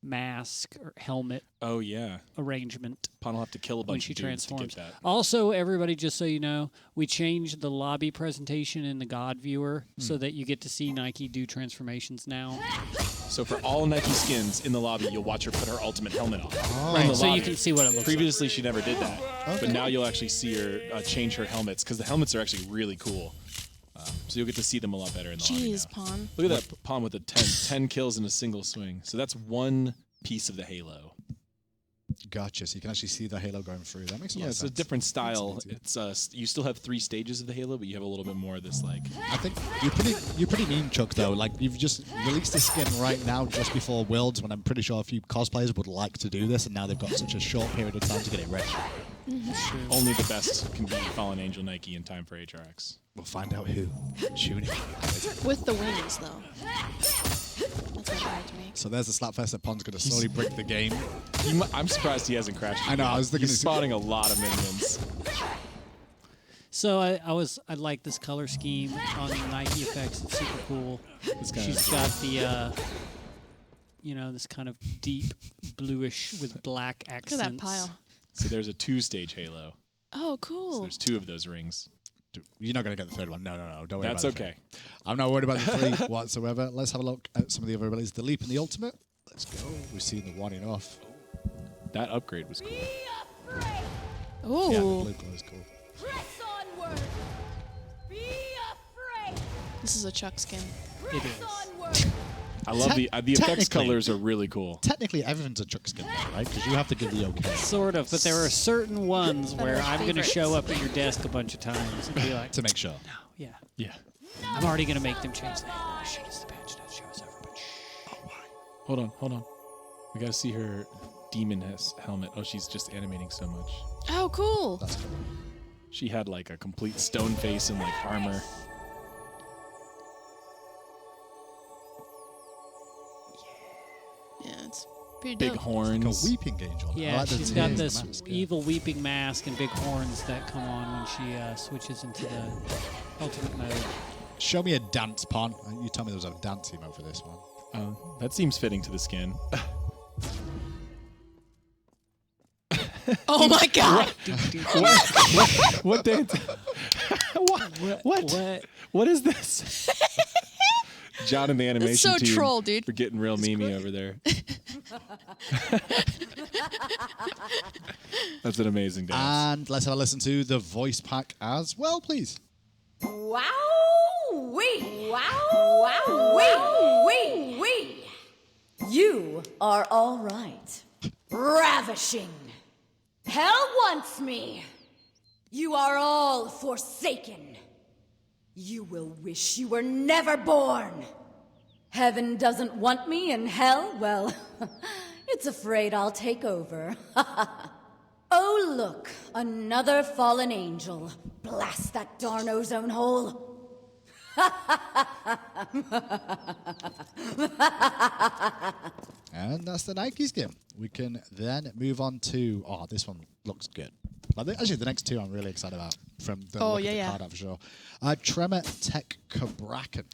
mask or helmet Oh yeah, arrangement Pawn will have to kill a when bunch she of dudes to transforms. get that. Also, everybody, just so you know, we changed the lobby presentation in the God viewer so that you get to see Nike do transformations now. So for all Nike skins in the lobby, you'll watch her put her ultimate helmet on. Right, In the so you lobby. can see what it looks Previously, she never did that, but now you'll actually see her change her helmets because the helmets are actually really cool. So you'll get to see them a lot better in the lobby Jeez, now. Pawn. Look at that Pawn with the 10 kills in a single swing. So that's one piece of the halo. Gotcha. So you can actually see the halo going through. That makes a lot Yeah, of it's sense. a different style. That's It's you still have 3 stages of the halo, but you have a little bit more of this like. I think you're pretty mean, Chuck. Though, like you've just released the skin right now, just before Worlds, when I'm pretty sure a few cosplayers would like to do this, and now they've got such a short period of time to get it ready. Only the best can beat Fallen Angel Nike in time for HRX. We'll find out who. Tune in. With the wings, though. That's what hard to make. So there's the slapfest that Pond's going to slowly break the game. I'm surprised he hasn't crashed. I know, yet. I was thinking He's it's- spawning a lot of minions. So I like this color scheme on the Nike effects. It's super cool. It's kinda She's got the this kind of deep bluish with black Look accents. at that pile. So there's a 2-stage halo. Oh, So cool. there's 2 of those rings. Dude, you're not going to get the third one. No. Don't worry That's about it. okay. I'm not worried about the 3 whatsoever. Let's have a look at some of the other abilities. The leap and the ultimate. Let's go. We've seen the one enough. That upgrade was cool. Yeah, the Ooh. blue glow is cool. Press onward. Be afraid. This is a Chuck skin. It is. I love the effects technically- colors are really cool. Technically, everyone's a Chuck skin, though, right? Because you have to give the okay. Sort of, but there are certain ones where my I'm going to favorites. show up at your desk a bunch of times and be like, To make sure. no, yeah. Yeah. I'm already going to make them change the name. Oh, shit, it's the patch that shows over, but Hold on. We gotta see her demon helmet. Oh, she's just animating so much. Oh, cool. That's cool. She had like a complete stone face and like armor. Yeah, it's pretty Big dope. horns. Like a weeping angel. I yeah, like the she's got tears, the this mask, yeah. evil weeping mask and big horns that come on when she switches into the ultimate mode. Show me a dance pun. You told me there was a dance emote for this one. That seems fitting to the skin. Oh my god! What dance? What is this? John and the animation so team troll, dude. for getting real memey over there. That's an amazing dance. And let's have a listen to the voice pack as well, please. Wow, wee, wow, wow, wee, wee, wee. You are all right. Ravishing. Hell wants me. You are all forsaken. You will wish you were never born. Heaven doesn't want me, and hell, well, it's afraid I'll take over. Oh, look, another fallen angel. Blast that darn ozone hole. And that's the Nike skin. We can then move on to... Oh, this one looks good. Actually, the next two I'm really excited about from the look of the card art for sure. Tremor Tech Cabrakan.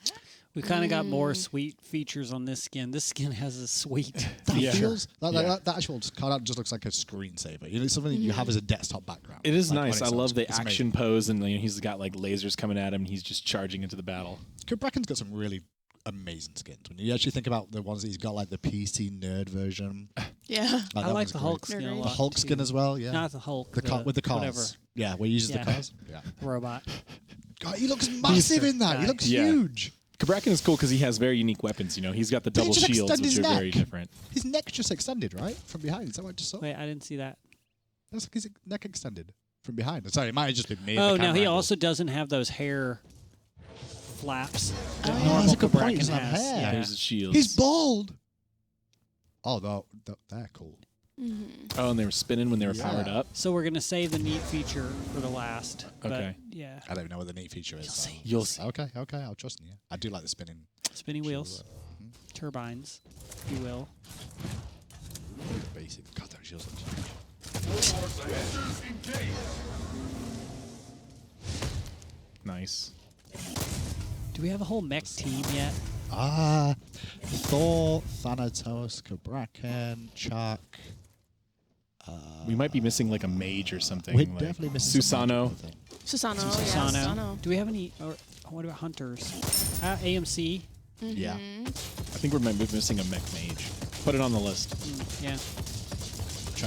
We kind of got more sweet features on this skin. This skin has a sweet That feature. feels... That actual card art just looks like a screensaver. You know, something that you have as a desktop background. It is Like, nice. when I love the it's action amazing. pose, and he's got like lasers coming at him, and he's just charging into the battle. Cabrakan's got some really amazing skins. When you actually think about the ones that he's got, like the PC nerd version. Yeah. that I like one's the great. Hulk skin a The lot. The Hulk skin too. as well, yeah. Not the Hulk. With the cars. Whatever. Yeah, where he uses Yeah. the cars. Yeah. Robot. God, he looks massive in that. He guy. looks Yeah. huge. Cabrakan is cool because he has very unique weapons. You know, he's got the Did he double just shields, extend which his are very neck? different. His neck's just extended, right? From behind. Is that what I just saw? Wait, I didn't see that. Looks like his neck extended from behind. Sorry, it might have just been me. Oh, the no, camera he angle. also doesn't have those hair flaps that Oh, normal that's a good point. He Cabrakan doesn't have has. hair. Yeah. There's his shields. He's bald. Oh, no, they're cool. Oh, and they were spinning when they were powered Yeah. up. So we're going to save the neat feature for the last. Okay. But yeah. I don't even know what the neat feature is. so- You'll see. Okay, I'll trust you. I do like the spinning. Spinning wheels. Turbines, if you will. Basic. God, that shields look huge. Nice. Do we have a whole mech team yet? Thor, Thanatos, Cabrakan, Chuck. Uh, We might be missing like a mage or something. We're like definitely missing some Susano. magic, I think. Susano. Yeah, Susano. Susano. Do we have any? Or what about hunters? AMC. Yeah. I think we're missing a mech mage. Put it on the list. Yeah.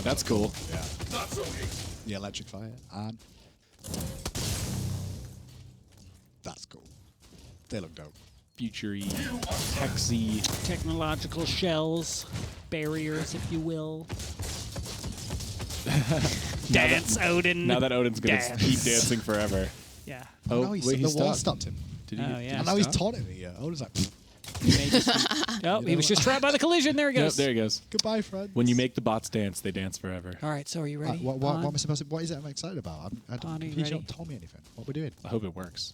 That's cool. Yeah. The electric fire. And that's cool. They look dope. Future-y, hexy. Technological shells, barriers, if you will. Dance, Odin. Now that Odin's gonna Dance. keep dancing forever. Yeah. Oh, no, wait, the he wall stopped. stopped him. Did he? Oh, yeah. And now he's taunting me. Yeah. Odin's like, He may just oh, he was just trapped by the collision. There he Yep, goes. there he goes. goodbye, friends. When you make the bots dance, they dance forever. All right, so are you ready? What Pon? am I supposed to? What is it I'm excited about? Pon, are you He's ready? not told me anything. What we're doing? I hope it works.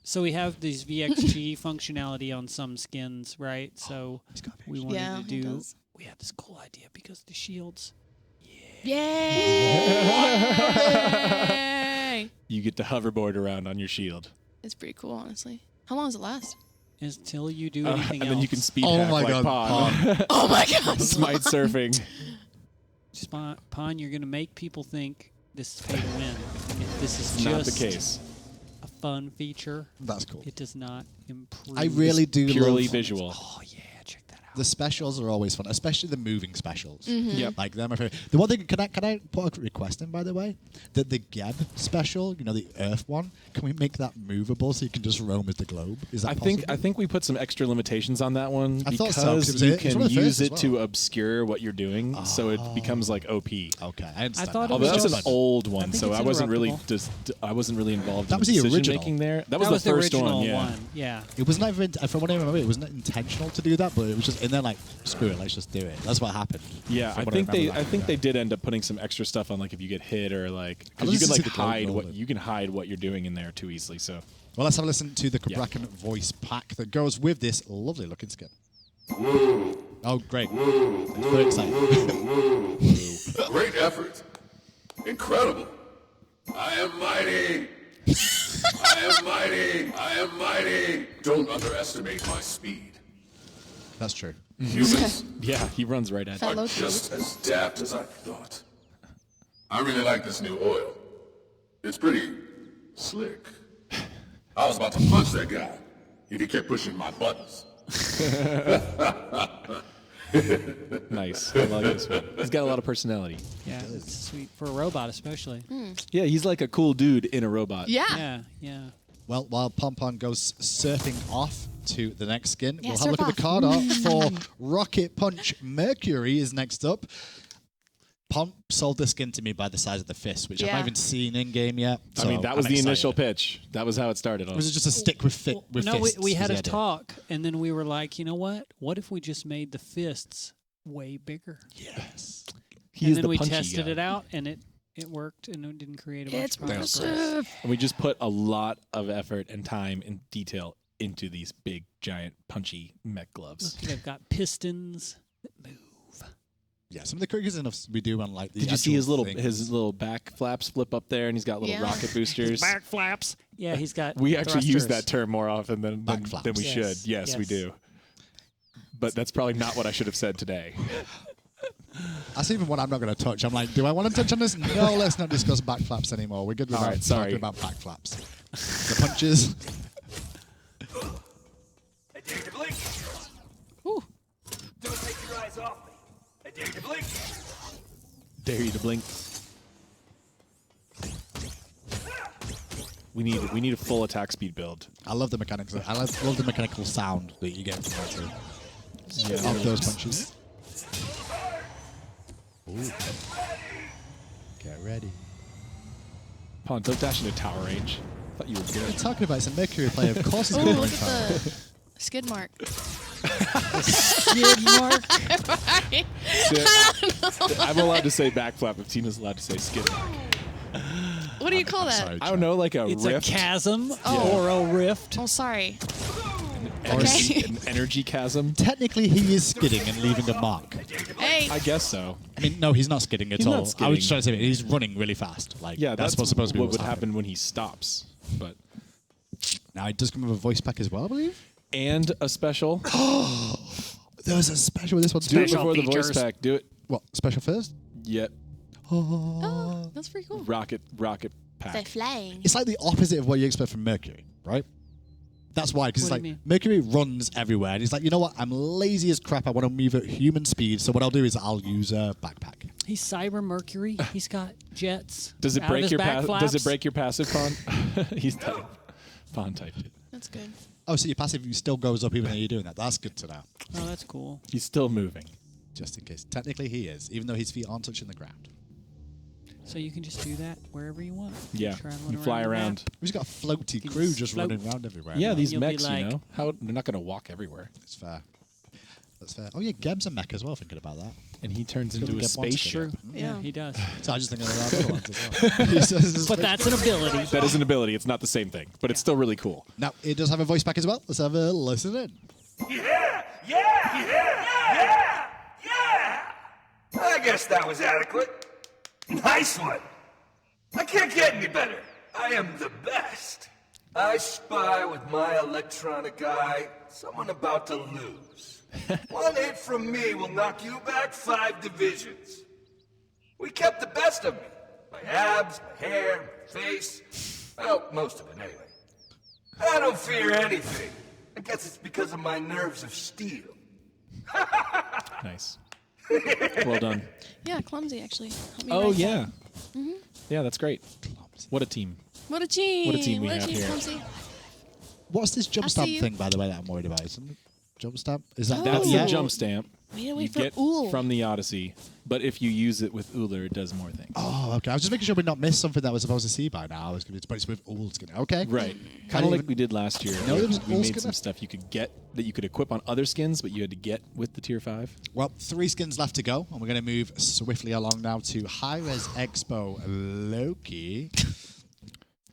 So we have these VXG functionality on some skins, right? So He's got we VXG. wanted Yeah, to he do. does. We had this cool idea because the shields. Yay! You get to hoverboard around on your shield. It's pretty cool, honestly. How long does it last? Until you do anything and else. then you can speed Oh hack my like God, Pon. Oh my god! Smite surfing. Pon, you're going to make people think this is pay to win. This is Not just the case. a fun feature. That's cool. It does not improve. I really do Purely love. visual. Oh yeah, check that out. The specials are always fun, especially the moving specials. Yep. Like they're my favorite. The one thing, can I put a request in, by the way? That the Geb special, the Earth one, can we make that movable so you can just roam as the globe? Is that possible? I think we put some extra limitations on that one I thought because so, 'cause you it's can one of the use first as it to well. obscure what you're doing, so it becomes like OP. Okay, I understand. thought it Although was that's an just- old I one, think so it's I wasn't really interruptible. I wasn't really involved That in was the the decision original. making there. That was That the first original one. Yeah. Yeah. It was never, from what I remember, it wasn't intentional to do that, but it was just in there like, screw it, let's just do it. That's what happened. Yeah, from I what think they remember that. they did end up putting some extra stuff on, like if you get hit or like I'd because you love can to like see the globe hide roll what it. you can hide what you're doing in there too easily. So Well, let's have a listen to the Yeah. Kraken voice pack that goes with this lovely looking skin. Oh, great. Very exciting. Great effort. Incredible. I am mighty. I am mighty. I am mighty. Don't underestimate my speed. That's true. Humans yeah, he runs right at you. Fellow are just as daft as I thought. I really like this new oil. It's pretty slick. I was about to punch that guy if he kept pushing my buttons. Nice. I like this one. He's got a lot of personality. Yeah, it's sweet for a robot, especially. Yeah, he's like a cool dude in a robot. Yeah. Yeah, yeah. Well, while Pompon goes surfing off to the next skin, Yeah, we'll have a look at surf the card art for Rocket Punch Mercury is next up. Pomp sold the skin to me by the size of the fist, which I've Yeah. not even seen in game yet. I mean, so that was I'm the excited. initial pitch. That was how it started. Was it just a stick with with no, fists? we had was a the idea? talk, and then we were like, you know what? What if we just made the fists way bigger? Yes. He And is then the we punchy tested guy. it out, and it worked, and it didn't create a bunch It's of problems. impressive. And we just put a lot of effort and time and detail into these big, giant, punchy mech gloves. They've got pistons that move. Yeah, some of the cookies and we do on like the Did you see actual his little back flaps flip up there, and he's got little Yeah. rocket boosters. Back flaps. Yeah, he's got. We actually use thrusters. that term more often than Back we flaps. should. Yes, we Yes. do. But that's probably not what I should have said today. That's even what I'm not going to touch. I'm like, do I want to touch on this? No, let's not discuss backflaps anymore. We're good with All right, sorry. talking about backflaps. The punches. I dare you to blink. Ooh. Don't take your eyes off me. I dare you to blink. Dare you to blink. We need a full attack speed build. I love the mechanics. I love the mechanical sound that you get from that too. Yeah. Of those punches. Ooh. Get ready. Pawn, don't dash into tower range. Thought you were What are you good. talking about? It's a Mercury player. Of course it's Oh, going to look win at power. the skid mark. Skid mark. I'm allowed to say backflap if Tina's allowed to say skid. What do you call that? Sorry, I don't know, like a It's rift, a chasm Oh. or a rift. Oh, sorry. energy, Okay. an energy chasm. Technically, he is skidding and leaving a mark. Hey. I guess so. I mean, no, he's not skidding at He's all. not I was skidding. trying to say he's running really fast. Like, Yeah, that's what's supposed to be what what's would happening. happen when he stops. But Now, it does come with a voice pack as well, I believe. and a special. There was a special with this one Do it too. before the features. voice pack. Do it. What, special first? Yet Oh, that's pretty cool. rocket They're pack. flying. It's like the opposite of what you expect from Mercury, right? That's why, because it's What like do you mean? Mercury runs everywhere, and he's like, you know what? I'm lazy as crap. I want to move at human speed, so what I'll do is I'll use a backpack. He's Cyber Mercury. He's got jets. Does it out of break his your back Does it flaps. break your passive, Pawn? He's typed. Pawn typed it. That's good. Oh, so your passive still goes up even though you're doing that. That's good to know. Oh, that's cool. He's still moving. Just in case. Technically, he is, even though his feet aren't touching the ground. So you can just do that wherever you want. Yeah, Traveling you fly the around. map. We've just got a floaty can crew just just float. running around everywhere. Yeah, these You'll be mechs, like- you know, how they're not going to walk everywhere. It's fair. That's fair. Oh yeah, Geb's a mech as well. Thinking about that. And he turns into Couldn't a get one spaceship. together. Yeah, Yeah. he does. So I just think of the other ones as well. He says his But face- that's an ability. That is an ability. It's not the same thing, but it's still really cool. Now it does have a voice pack as well. Let's have a listen in. I guess that was adequate. Nice one. I can't get any better. I am the best. I spy with my electronic eye someone about to lose. One hit from me will knock you back 5 divisions. We kept the best of me. My abs, my hair, my face. Well, most of it anyway. I don't fear anything. I guess it's because of my nerves of steel. Nice. Well done. Yeah, clumsy actually. Help me Oh write yeah. that. Yeah, that's great. What a team. What a team! What a team we have here. Clumsy. What's this jump I stamp see you. thing, by the way, that I'm worried about? Isn't it jump stamp? Is that That's yeah? the jump stamp Wait, wait you for get Ullr. from the Odyssey, but if you use it with Ullr, it does more things. Oh, okay. I was just making sure we'd not missed something that we're supposed to see by now. I was going to, but it's with Ullr skin. Okay. Right. Can Kind I of like even- we did last year. No, where there was we all made skin some up. stuff you could get that you could equip on other skins, but you had to get with the tier 5. Well, 3 skins left to go, and we're going to move swiftly along now to High-Res Expo Loki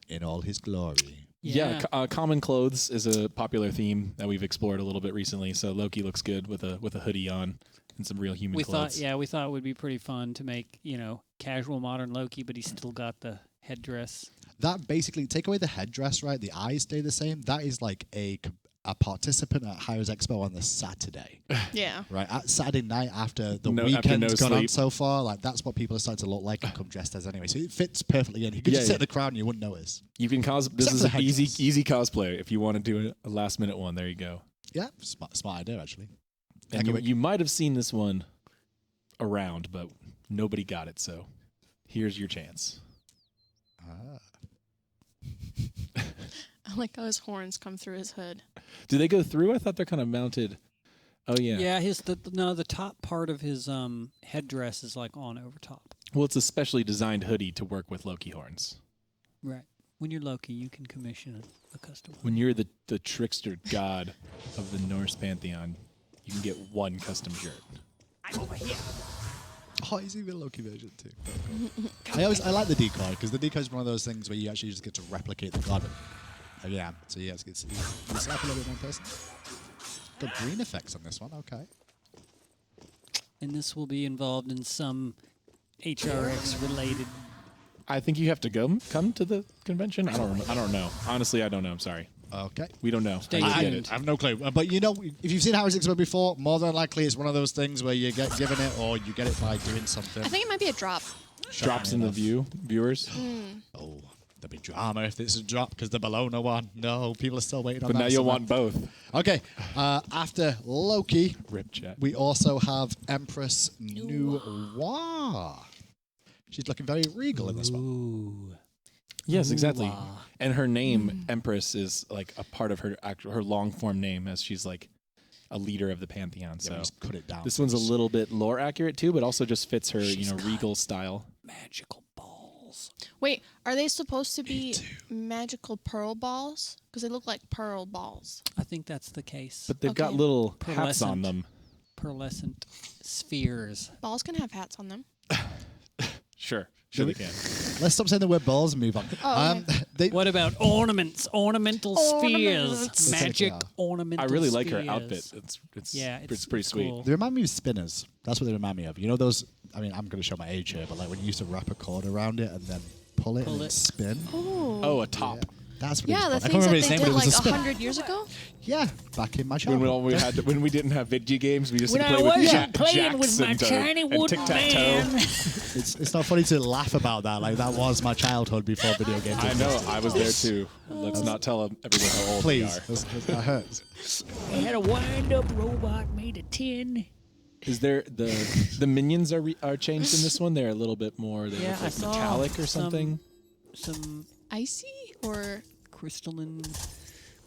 in all his glory. Yeah, common clothes is a popular theme that we've explored a little bit recently. So Loki looks good with a hoodie on and some real human We clothes. we thought it would be pretty fun to make, casual modern Loki, but he's still got the headdress. That basically, take away the headdress, right? The eyes stay the same. That is like a participant at High-Res Expo on the Saturday. Yeah. Right, at Saturday night after the No- after weekend's no gone on sleep. so far, like that's what people are starting to look like and come dressed as anyway. So it fits perfectly in. You could Yeah, just sit yeah. in the crowd and you wouldn't notice. You can cos. This Except is for an the easy headdress. easy cosplay if you want to do a last minute one. There you go. Yeah, smart idea actually. And you might have seen this one around, but nobody got it. So here's your chance. I like how his horns come through his hood. Do they go through? I thought they're kind of mounted. Oh yeah. Yeah, the top part of his headdress is like on over top. Well, it's a specially designed hoodie to work with Loki horns. Right. When you're Loki, you can commission a custom. When you're the trickster god of the Norse pantheon, you can get one custom shirt. Oh, he's even a Loki version too. I like the decoy because the decoy is one of those things where you actually just get to replicate the god. Yeah, so yeah, it's like a little bit more person. Got green effects on this one. Okay. And this will be involved in some HRX related. I think you have to come to the convention. I don't know. Honestly, I don't know. I'm sorry. Okay. We don't know. Stay I tuned. get it. I have no clue. But if you've seen High-Res Expo before, more than likely it's one of those things where you get given it or you get it by doing something. I think it might be a drop. Drops in the viewers. Oh, there'll be drama if it's a drop because the Bologna one. No, people are still waiting on But that. now you'll somewhere. want both. Okay, after Loki, Rip chat. we also have Empress Noir. She's looking very regal in this one. Ooh. Yes, exactly. Ooh-ah. And her name, Empress, is like a part of her long form name, as she's like a leader of the pantheon. Yeah, So we just cut it down. this one's a little bit lore accurate too, but also just fits her, regal style. Magical balls. Wait, are they supposed to be magical pearl balls? Because they look like pearl balls. I think that's the case. But they've got Okay. little hats on Pearlescent. them. Pearlescent spheres. Balls can have hats on them. Sure they can. Let's stop saying the word balls and move on. Oh, What about ornaments? Ornamental spheres. Ornaments. Magic Yeah. ornamental I really like her spheres. outfit. It's it's pretty sweet. cool. They remind me of spinners. That's what they remind me of. You know those? I mean, I'm going to show my age here, but like when you used to wrap a cord around it and then pull it Pull and it. spin. Oh, a top. That's what yeah, it the was called. I things can't remember that its they name, but did it was like a spinner. 100 years ago. Yeah, back in my When childhood. we didn't have video games, we just When had to I play with wasn't playing with jacks my and, tiny and wooden tic-tac-toe. man. It's not funny to laugh about that. Like that was my childhood before video games. I know, existed. I was there too. Let's not tell everyone how old we Please, are. that hurts. I had a wind-up robot made of tin. Is there the minions are changed in this one? They're a little bit more. They Yeah, look I like saw metallic or something. Some Icy or crystalline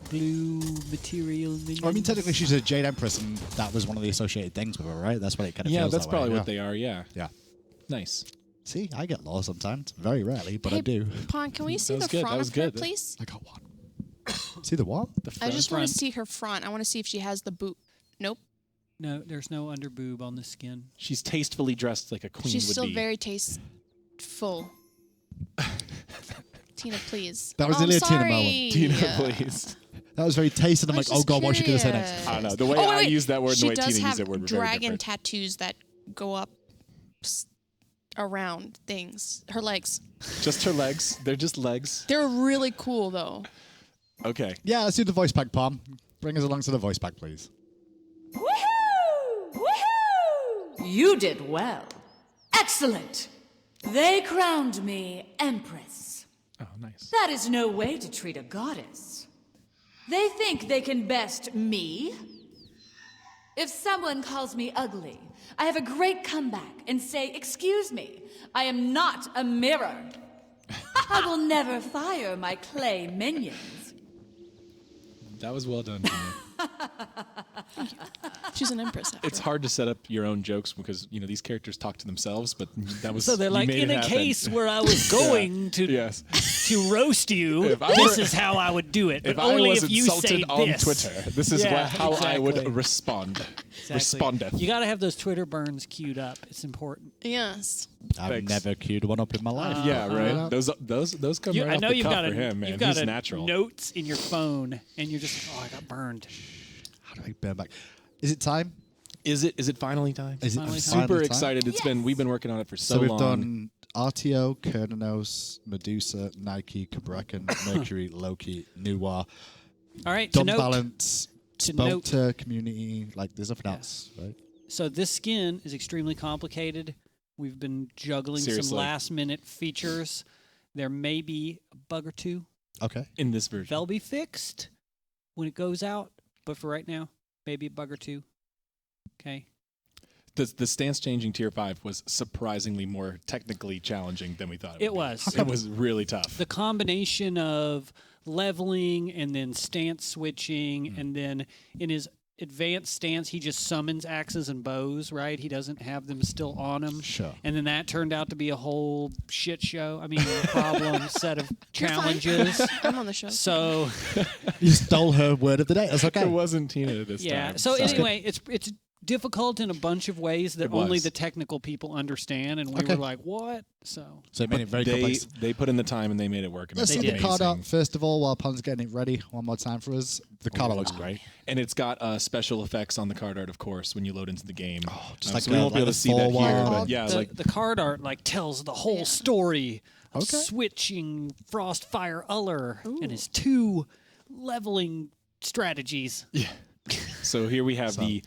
blue material minions. Well, I mean, technically, she's a Jade Empress, and that was one of the associated things with her, right? That's what it kind of Yeah, feels that's that probably way. what they are. Yeah. Yeah. Nice. See, I get lost sometimes. Very rarely, but I Hey, do. Pon, can we see was the good, that front was of her, good. please? I got one. See the what? The I front. just want to see her front. I want to see if she has the boot. Nope. No, there's no under boob on the skin. She's tastefully dressed like a queen She's would still be. very tasteful. Tina, please. That was Oh, nearly I'm a Tina sorry. moment. Tina, please. That was very tasty. And I'm I like, was oh just god, what's she gonna say curious. next? I don't know. The way Oh, I wait. use that word and She the way does Tina have used that word were very dragon different. tattoos that go up around things. Her legs. Just her legs. They're just legs. They're really cool, though. Okay. Yeah, let's do the voice pack, Palm. Bring us along to the voice pack, please. Woohoo! Woohoo! You did well. Excellent. They crowned me Empress. Oh, nice. That is no way to treat a goddess. They think they can best me? If someone calls me ugly, I have a great comeback and say, "Excuse me, I am not a mirror." I will never fire my clay minions. That was well done, Gina. She's an empress. It's hard to set up your own jokes because these characters talk to themselves, but that was So they're you like, made in it a happen. case where I was going to Yes. to roast you, If I this were- is how I would do it. But If only I was if you insulted say on this. Twitter, this is Yeah, how I would exactly. respond. Exactly. Respondeth. You got to have those Twitter burns queued up. It's important. Yes. I've Thanks. never queued one up in my life. Yeah, right. Those come right I off know the you've cuff got for him, man. you've got He's a natural. notes in your phone, and you're just I got burned. How do I burn back? Is it time? Is it finally time? Is it Finally time. Super finally time? excited. We've been working on it for so So we've long. done RTO, Kernanos, Medusa, Nike, Cabrakan, Mercury, Loki, Nuwa, All right, to Dumb note. Balance, to note- Spelter, Community. Like, there's nothing else, right? So this skin is extremely complicated. We've been juggling some Seriously. last-minute features. There may be a bug or two. Okay. in this version. They'll be fixed when it goes out, but for right now, maybe a bug or two. Okay. The stance changing tier 5 was surprisingly more technically challenging than we thought It would was. be. It was really tough. The combination of leveling and then stance switching, and then in his advanced stance, he just summons axes and bows, right? He doesn't have them still on him. Sure. And then that turned out to be a whole shit show. I mean, a problem set of You're fine. challenges. I'm on the show. So, You stole her word of the day. That's okay. It wasn't Tina this yeah. time. So Sounds good. anyway, it's difficult in a bunch of ways that It was. only the technical people understand, and we Okay. were like, "What?" So So it made it very complex. they put in the time and they made it work. And Let's it's see the did. card amazing. art first of all while Pon's getting it ready one more time for us. The card art looks great. And it's got special effects on the card art, of course, when you load into the game. just like so we a- won't be able like to a see that here, forward- but yeah, the, like the card art tells the whole story of Okay. switching Frostfire Ullr and his 2 leveling strategies. yeah. So here we have the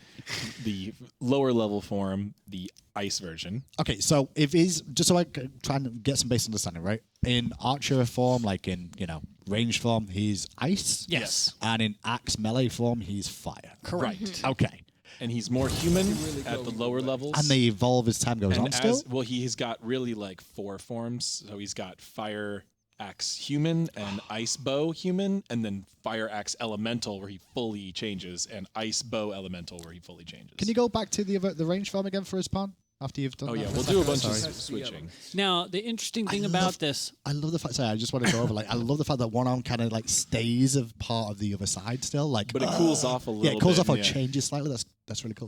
lower level form, the ice version. Okay, so if he's just so I can try and get some basic understanding, right? In archer form, like in range form, he's ice. Yes. And in axe melee form, he's fire. Correct. Right. Okay. And he's more human at the lower levels. And they evolve as time goes on. and Still. well, he's got really like 4 forms. So he's got fire axe human and ice bow human, and then fire axe elemental where he fully changes, and ice bow elemental where he fully changes. Can you go back to the range form again for his Pon? After you've done Oh that yeah, for we'll a do a second? bunch Sorry. of switching. Now, the interesting thing I about love- this, I love the fact. Sorry, I just want to go over. Like, I love the fact that one arm kind of like stays of part of the other side still. Like, But it cools off a Yeah, little it cools bit, off or yeah. changes slightly. That's really cool.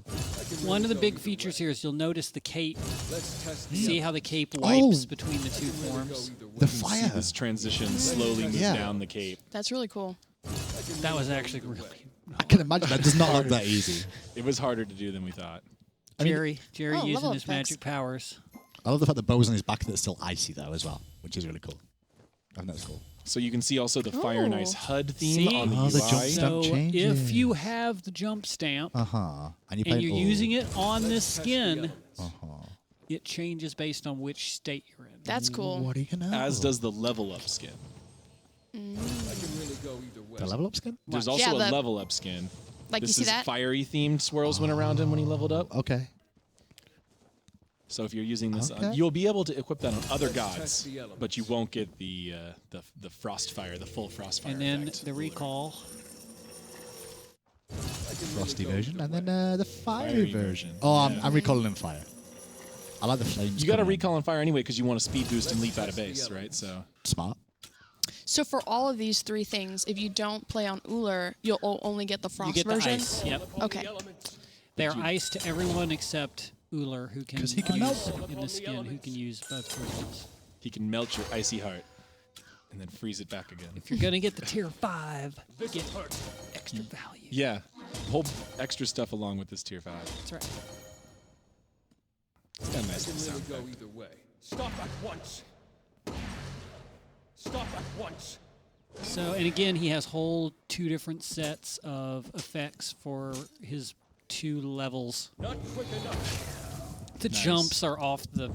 one of the big features here is you'll notice the cape. See how the cape Oh. wipes between the 2 forms? The See fire. this transition slowly moves Yeah. down the cape. That's really cool. That was actually really I can imagine that does not look that easy. It was harder to do than we thought. Jerry Oh, using level his effects. magic powers. I love the fact the bow's on his back that's still icy though as well, which is really cool. I think that's cool. So you can see also the Fire and Ice Oh. HUD theme See? on the Oh, UI. the jump stamp So changes. if you have the jump stamp And you and you're using it on this skin, Uh-huh. it changes based on which state you're in. That's cool. What do you know? As does the level up skin. the level up skin. There's Yeah, also a the- level up skin. Like, you this see is that? fiery themed swirls went around him when he leveled up. Okay. So if you're using this, Okay. you'll be able to equip that on other gods, but you won't get the Frostfire, the full Frostfire And then effect. the recall. Frosty version, and then the fiery Fiery version. version, Oh, yeah. I'm recalling him fire. I like the flames. You got to coming in. recall on fire anyway because you want to speed boost and leap out of base, right? So Smart. So for all of these 3 things, if you don't play on Ullr, you'll only get the You frost get the version. ice. Yep. Okay. They're ice to everyone except Ullr, who can 'Cause he can use melt in the skin, who can use both versions. he can melt your icy heart and then freeze it back again. If you're gonna get the tier 5, get extra value. Yeah, whole extra stuff along with this tier 5. That's right. It's kind of nice little sound Go effect. either way. Stop at once. Stop at once. So, and again, he has whole 2 different sets of effects for his 2 levels. Not quick enough. The jumps are off the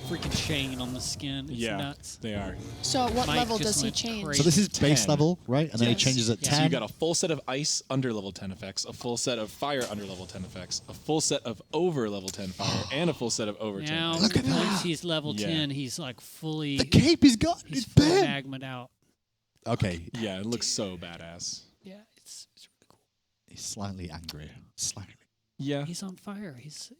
freaking chain on the skin. It's nuts. They are. So what Mike level just does he went change? crazy. So this is base 10. level, right? And then he Yes. changes at Yeah. 10. So you got a full set of ice under level 10 effects, a full set of fire under level 10 effects, a full set of over level 10 fire, and a full set of over 10 Now, effects. Look at once that. he's level Yeah. 10, he's like fully. the cape he's got. He's It's fully bam. magma'd out. Okay. Yeah, it looks so badass. Yeah, it's really cool. He's slightly angry. Slightly. Yeah. He's on fire. He's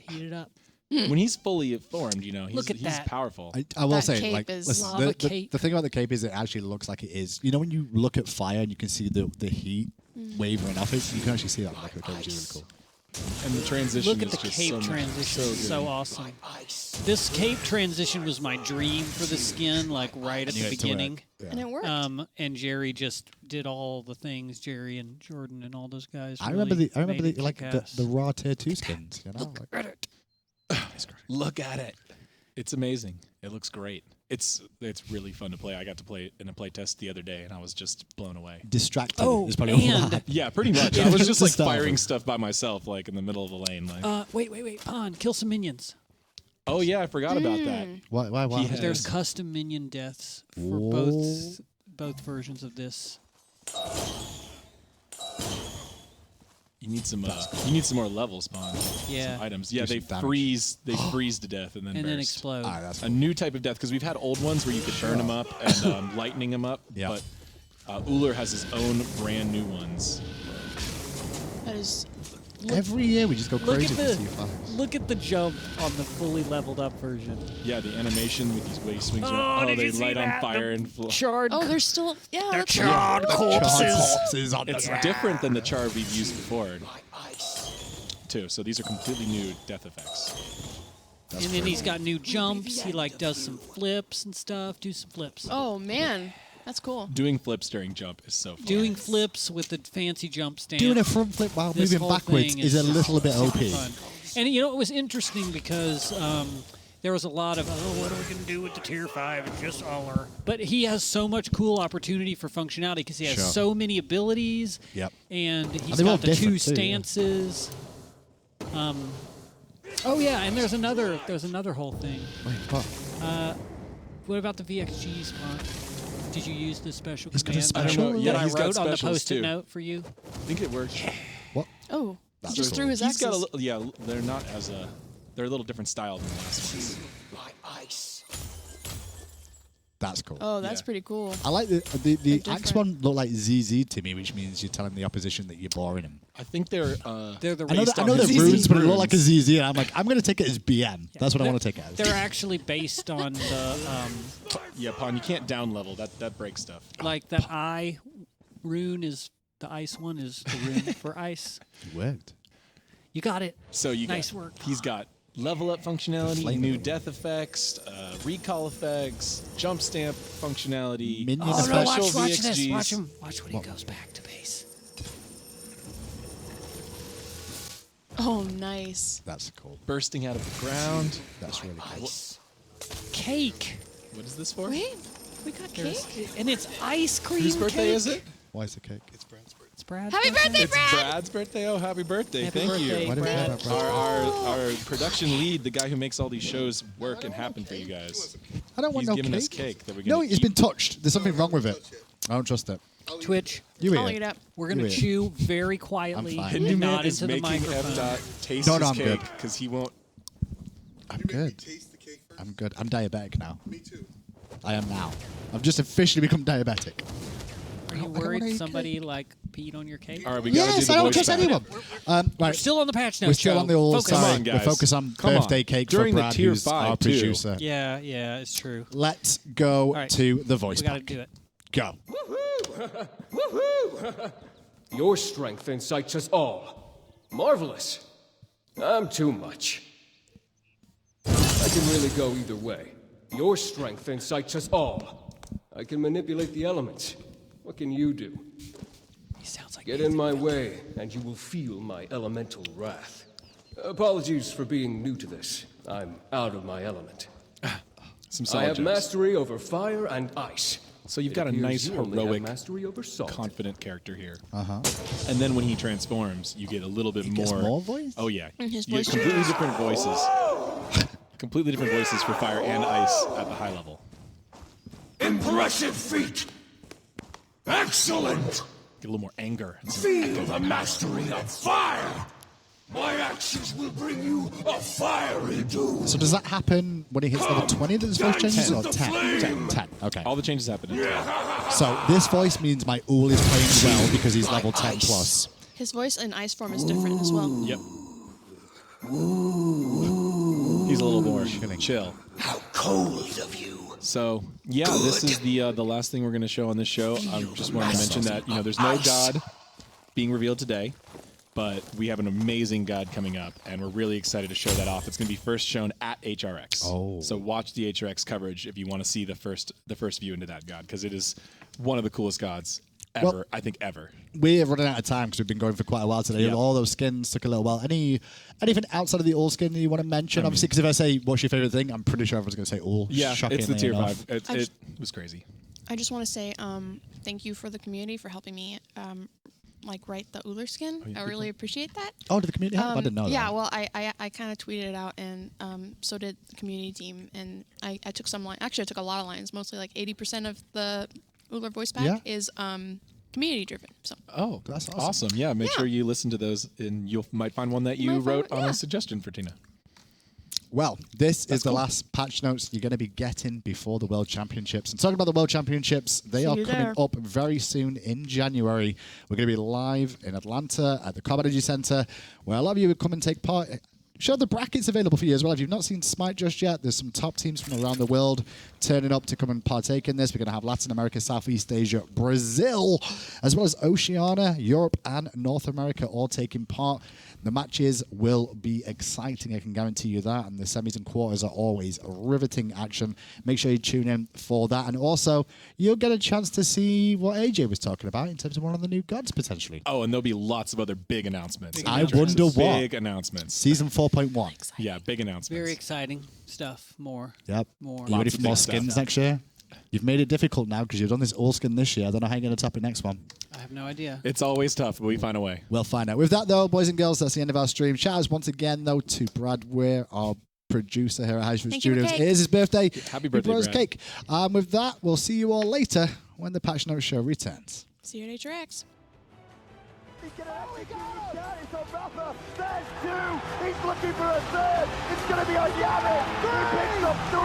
heated up. When he's fully formed, you know, he's, Look at he's that. powerful. I will That say, cape like, is listen, lava the cape. thing about the cape is it actually looks like it is. You know, when you look at fire and you can see the heat wavering off it, you can actually see that. Like, the cape, which is really cool. And the transition Look at is the just cape so transition. So It's so good. awesome. This cape transition was my dream for the skin, like right at Knew the it to work. beginning. And it worked. And Jerry just did all the things. Jerry and Jordan and all those guys. I really remember made the it like kick-ass. the raw tier 2 skins. You know, Look like, at it. Look at it. It's amazing. It looks great. It's really fun to play. I got to play it in a play test the other day, and I was just blown away. distracted. Oh, is probably all and- that. Yeah, pretty much. I was just To like start firing with. stuff by myself, like in the middle of a lane. Like, Wait. Pon, kill some minions. oh yeah, I forgot about that. Why? He has- There's custom minion deaths for Whoa. both versions of this. You need some. You need some more level spawn. Yeah. Some items. Yeah, Do they some damage. freeze. They freeze to death and then And burst. then explode. Ah, that's A new type of death because we've had old ones where you could burn them up and lightning them up. Yeah. But Ullr has his own brand new ones. That is. Every year we just go Look crazy at for the C5s. look at the jump on the fully leveled up version. Yeah, the animation with these waist swings. Oh, around. did they you see light on that? fire The and flow. Charred. Oh, there's still. Yeah. they're that's charred corpses. Corpses on It's the different than the char we've used before, too. So these are completely new death effects. And then he's got new jumps. He like does some flips and stuff. Do some flips. Oh man, that's cool. Doing flips during jump is so fun. Doing flips with the fancy jump stance. Doing a front flip while This moving whole backwards thing is a just little bit super OP. fun. And you know, it was interesting because there was a lot of, what are we going to do with the tier 5? It's just Ullr. But he has so much cool opportunity for functionality because he has Sure. so many abilities. Yep. And he's they're all got the two different too, yeah. stances. Oh yeah, and there's another whole thing. Wait, what? What about the VXG spawn? Did you use the special He's got a command special- that Yeah, I he's got wrote on the specials, post-it too. note for you? I think it works. What? Oh, That's he just cool. threw his He's axes. got a little. Yeah, they're not as they're a little different style than the last ones. That's cool. Oh, that's Yeah. pretty cool. I like the They're axe different. one look like ZZ to me, which means you're telling the opposition that you're boring him. I think they're. They're the I know, based I on know his they're runes, but it looked like a runes. ZZ, and I'm like, I'm going to take it as BM. That's what I They're- want to take it as. They're actually based on the Yeah, Pawn, you can't down level. That breaks stuff. like that I rune is the ice one is the rune for ice. It worked. You got it. So you Nice got, work. He's got level up functionality, flame new level. death effects, recall effects, jump stamp functionality. Minion Oh no! special Watch this! VXGs. Watch him! Watch when he goes back to base. Oh, nice. That's cool. Bursting out of the ground. That's really cool. Cake. What is this for? Wait, we got There's, cake. and it's ice cream. Whose birthday cake. is it? Why is the cake? It's Brad's Happy birthday, It's Brad! Brad's birthday. Oh, happy birthday! Happy Thank birthday, you. Why did we Brad. have that? Our production lead, the guy who makes all these shows work and happen for you guys. I don't want He's no giving cake. us cake that we're No, gonna it's eat. been touched. There's something wrong with it. I don't trust it. Twitch. You I'll eat eat it. it. We're gonna You eat it. chew very quietly I'm fine. and Hindu not Man is into the making microphone. F. Taste No, his no, I'm cake good. because he won't. I'm good. I'm good. I'm diabetic now. Me too. I am now. I've just officially become diabetic. Are you don't wanna worried eat somebody like peed on your cake? All right, we gotta do Yes, the I don't voice trust back. anyone. We're Right. still on the patch notes. We're still Joe. on the old Focus. Come side. on, We're guys. focused on Come on. birthday cake During for the Brad, tier who's 5 our too. producer. Yeah, it's true. Let's go All right. to the voice We got to pack. do it. Go. Your strength incites us all. Marvelous. I'm too much. I can really go either way. Your strength incites us all. I can manipulate the elements. What can you do? He sounds like Get in my way, and you will feel my elemental wrath. Apologies for being new to this. I'm out of my element. Some I solid have jokes. mastery over fire and ice. So you've It got a appears nice you only have heroic, mastery over salt. confident character here. Uh-huh. And then when he transforms, you get a little bit He gets more voice? Oh yeah, And his you get voice completely different voices. completely different voices for fire and ice at the high level. Impressive feat! Excellent! Get a little more anger. Feel the mastery of fire! My axes will bring you a fiery doom! So does that happen when he hits level 20 that his voice changes, or 10? 10. Okay. All the changes happen in 10. So this voice means my Ull is playing well because he's level 10 plus. His voice in ice form is different as well. Yep. He's a little more chill. How cold of you! So yeah, this is the last thing we're going to show on this show. I just wanted to mention that there's no god being revealed today, but we have an amazing god coming up, and we're really excited to show that off. It's going to be first shown at HRX. Oh. So watch the HRX coverage if you want to see the first view into that god, because it is one of the coolest gods ever. Well, I think ever. We're running out of time because we've been going for quite a while today. Yep. All those skins took a little while. Anything outside of the Ull skin that you want to mention? Obviously, because if I say what's your favorite thing, I'm pretty sure everyone's going to say Ull. Yeah, it's the tier enough. 5. It was crazy. I just want to say thank you for the community for helping me write the Ullr skin. I really appreciate that. Oh, did the community help? I didn't know that. Yeah, well, I kind of tweeted it out, and so did the community team. And I took some line. Actually, I took a lot of lines. Mostly like 80% of the Ullr voice pack is community driven. So. Oh, that's awesome. Yeah, make sure you listen to those, and you might find one that you wrote on a suggestion for Tina. Well, this is the last patch notes you're going to be getting before the World Championships. And talking about the World Championships, they are coming up very soon in January. We're going to be live in Atlanta at the Cobb Energy Center, where a lot of you would come and take part. Show the brackets available for you as well. If you've not seen SMITE just yet, there's some top teams from around the world turning up to come and partake in this. We're going to have Latin America, Southeast Asia, Brazil, as well as Oceania, Europe, and North America all taking part. The matches will be exciting, I can guarantee you that, and the semis and quarters are always riveting action. Make sure you tune in for that, and also you'll get a chance to see what AJ was talking about in terms of one of the new gods potentially. Oh, and there'll be lots of other big announcements. I wonder what. Big announcements. Season 4.1. Yeah, big announcements. Very exciting stuff. More. Yep. More. You ready for more skins next year? You've made it difficult now because you've done this Ull skin this year. I don't know how you're going to top it next one. I have no idea. It's always tough, but we find a way. We'll find out. With that, though, boys and girls, that's the end of our stream. Shout outs once again, though, to Brad Weir, our producer here at Highsmith Studios. It is his birthday. Happy birthday, Brad. Brad. Cake. With that, we'll see you all later when the Patch Notes Show returns. See you at HRX. There's 2. He's looking for a 3rd. It's going to be on Yavin. He picks up 3.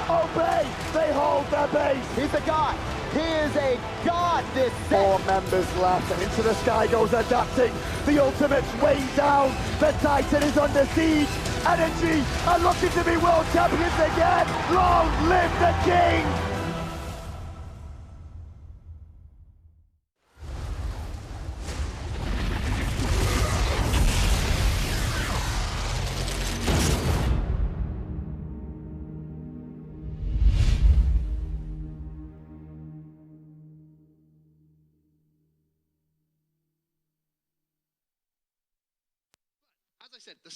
Obey. They hold their base. He's a god. He is a god this set. 4 members left. And into the sky goes Adapting. The ultimate's way down. The Titan is under siege. Energy are looking to be world champions again. Long live the king. As I said, the